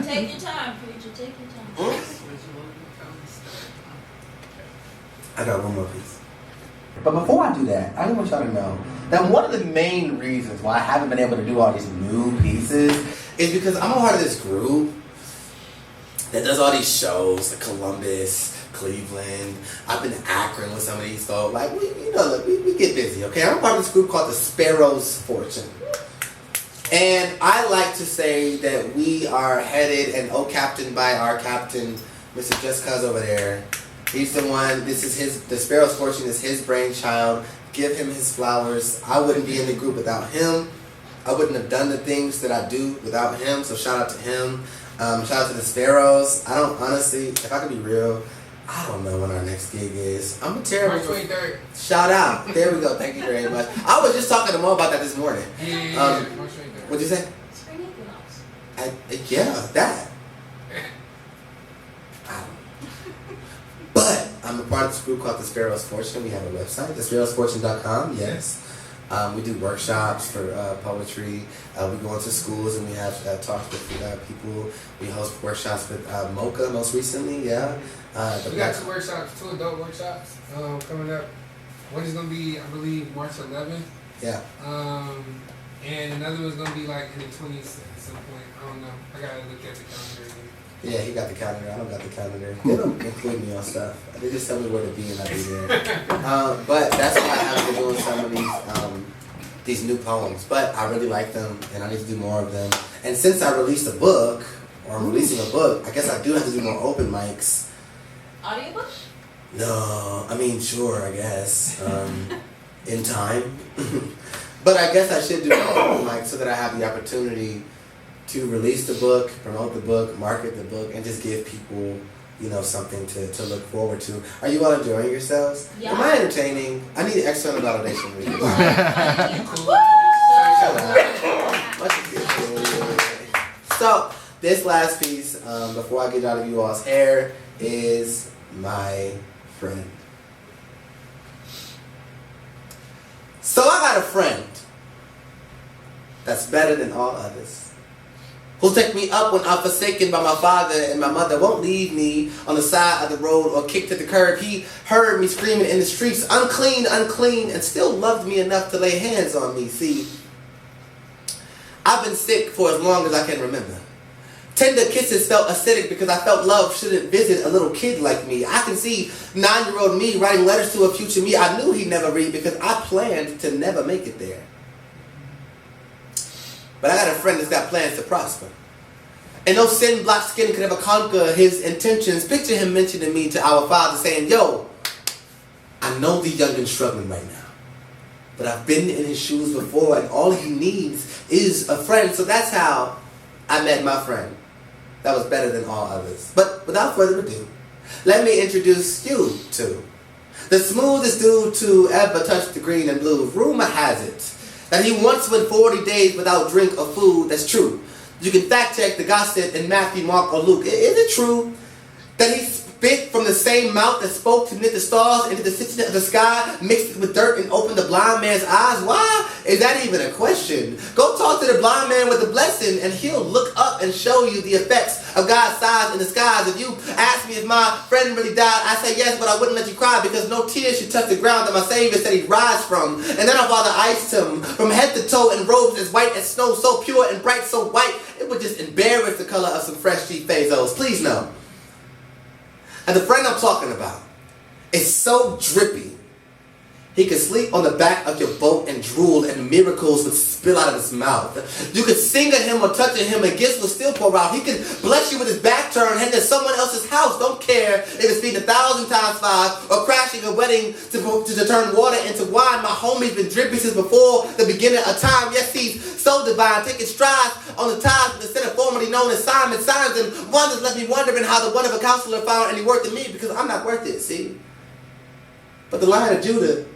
Take your time, preacher. Take your time. I got one more piece. But before I do that, I just want y'all to know that one of the main reasons why I haven't been able to do all these new pieces is because I'm a part of this group that does all these shows, like Columbus, Cleveland. I've been to Akron with some of these folks. Like, we get busy, okay? I'm part of this group called the Sparrow's Fortune. And I like to say that we are headed and captained by our captain, Mr. Just Cuz over there. He's the one, the Sparrow's Fortune is his brainchild. Give him his flowers. I wouldn't be in the group without him. I wouldn't have done the things that I do without him, so shout out to him. Shout out to the Sparrows. I don't, honestly, if I could be real, I don't know when our next gig is. I'm a terrible... March 23rd. Shout out. There we go. Thank you very much. I was just talking to Mo about that this morning. Yeah, March 23rd. What'd you say? Spring equinox. Yeah, that. But I'm a part of this group called the Sparrow's Fortune. We have a website, thesparrowsfortune.com, yes. We do workshops for poetry. We go into schools and we have talks with people. We host workshops with Mocha most recently, yeah. We got 2 workshops, 2 adult workshops coming up. One is going to be, I believe, March 11th. Yeah. And another one's going to be like in the 20s at some point. I don't know. I got to look at the calendar again. Yeah, he got the calendar. I don't got the calendar. They don't include me on stuff. They just tell me where to be and I'll be there. But that's why I have been doing some of these new poems. But I really like them and I need to do more of them. And since I released a book, or I'm releasing a book, I guess I do have to do more open mics. Audiobook? No, I mean, sure, I guess. In time. But I guess I should do more open mics so that I have the opportunity to release the book, promote the book, market the book, and just give people, something to look forward to. Are you all enjoying yourselves? Yeah. Am I entertaining? I need external validation. Really. Much appreciated. So, this last piece, before I get out of you all's hair, is my friend. So I got a friend that's better than all others, who'll take me up when I'm forsaken by my father and my mother, won't leave me on the side of the road or kicked to the curb. He heard me screaming in the streets, unclean, unclean, and still loved me enough to lay hands on me. See, I've been sick for as long as I can remember. Tender kisses felt acidic because I felt love shouldn't visit a little kid like me. I can see 9-year-old me writing letters to a future me I knew he'd never read because I planned to never make it there. But I got a friend that's got plans to prosper. And no sin-blocked skin could ever conquer his intentions. Picture him mentioning me to our father saying, yo, I know the youngin's struggling right now. But I've been in his shoes before and all he needs is a friend. So that's how I met my friend. That was better than all others. But without further ado, let me introduce you to the smoothest dude to ever touch the green and blue. Rumor has it that he once went 40 days without drink or food. That's true. You can fact check the gossip in Matthew, Mark, or Luke. Is it true that he spit from the same mouth that spoke to knit the stars into the city of the sky, mixed it with dirt and opened the blind man's eyes? Why is that even a question? Go talk to the blind man with the blessing and he'll look up and show you the effects of God's size in the skies. If you ask me if my friend really died, I say yes, but I wouldn't let you cry because no tears should touch the ground that my Savior said he'd rise from. And then our Father iced him from head to toe in robes as white as snow, so pure and bright, so white, it would just embarrass the color of some fresh cheap Bezos. Please know. And the friend I'm talking about is so drippy, he could sleep on the back of your boat and drool and miracles would spill out of his mouth. You could sing at him or touch at him and gifts will still pour out. He could bless you with his back turned, heading to someone else's house. Don't care if it's feeding 1,000 times 5 or crashing a wedding to turn water into wine. My homie's been drippy since before the beginning of time. Yes, he's so divine, taking strides on the ties of the sinner formerly known as Simon. Signs and wonders left me wondering how the one of a counselor found any worth in me because I'm not worth it, see? But the Lion of Judah,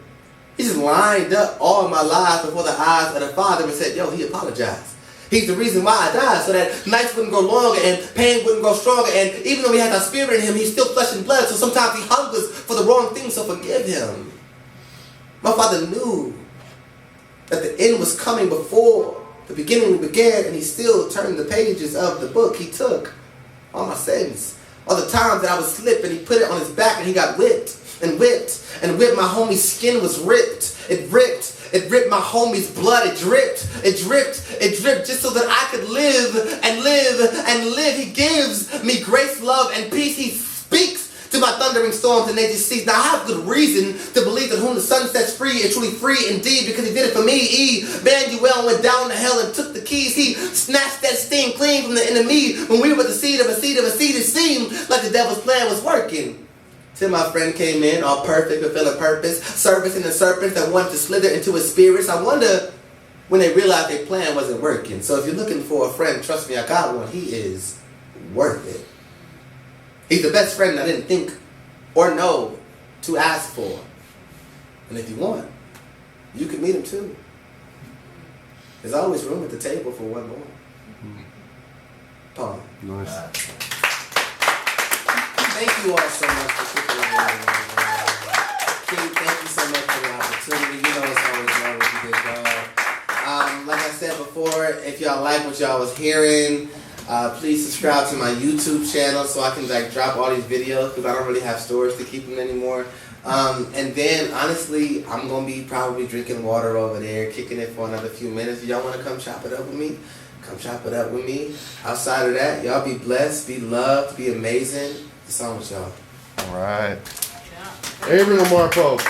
he just lined up all my life before the eyes of the Father and said, yo, he apologized. He's the reason why I died, so that nights wouldn't grow longer and pain wouldn't grow stronger. And even though he has our spirit in him, he's still flesh and blood, so sometimes he hungers for the wrong thing, so forgive him. My Father knew that the end was coming before the beginning began, and he still turned the pages of the book. He took all my sins, all the times that I would slip, and he put it on his back, and he got whipped. and whipped and whipped. My homie's skin was ripped. It ripped. It ripped my homie's blood. It dripped. It dripped. It dripped just so that I could live and live and live. He gives me grace, love, and peace. He speaks to my thundering storms and they just cease. Now I have good reason to believe that whom the sun sets free is truly free indeed, because he did it for me. Emmanuel went down to hell and took the keys. He snatched that sting clean from the enemy. When we were the seed of a seed of a seed, it seemed like the devil's plan was working. Till my friend came in, all perfect, fulfilling purpose, servicing the serpents that wanted to slither into his spirits. I wonder when they realized their plan wasn't working. So if you're looking for a friend, trust me, I got one. He is worth it. He's the best friend I didn't think or know to ask for. And if you want, you can meet him too. There's always room at the table for one more. Paul. Nice. Thank you all so much for sticking around. Keith, thank you so much for the opportunity. You know it's always love what you did, y'all. Like I said before, if y'all like what y'all was hearing, please subscribe to my YouTube channel so I can like drop all these videos, because I don't really have storage to keep them anymore. And then honestly, I'm gonna be probably drinking water over there, kicking it for another few minutes. If y'all wanna come chop it up with me, come chop it up with me. Outside of that, y'all be blessed, be loved, be amazing. It's on with y'all. All right. Avery LaMar Pope.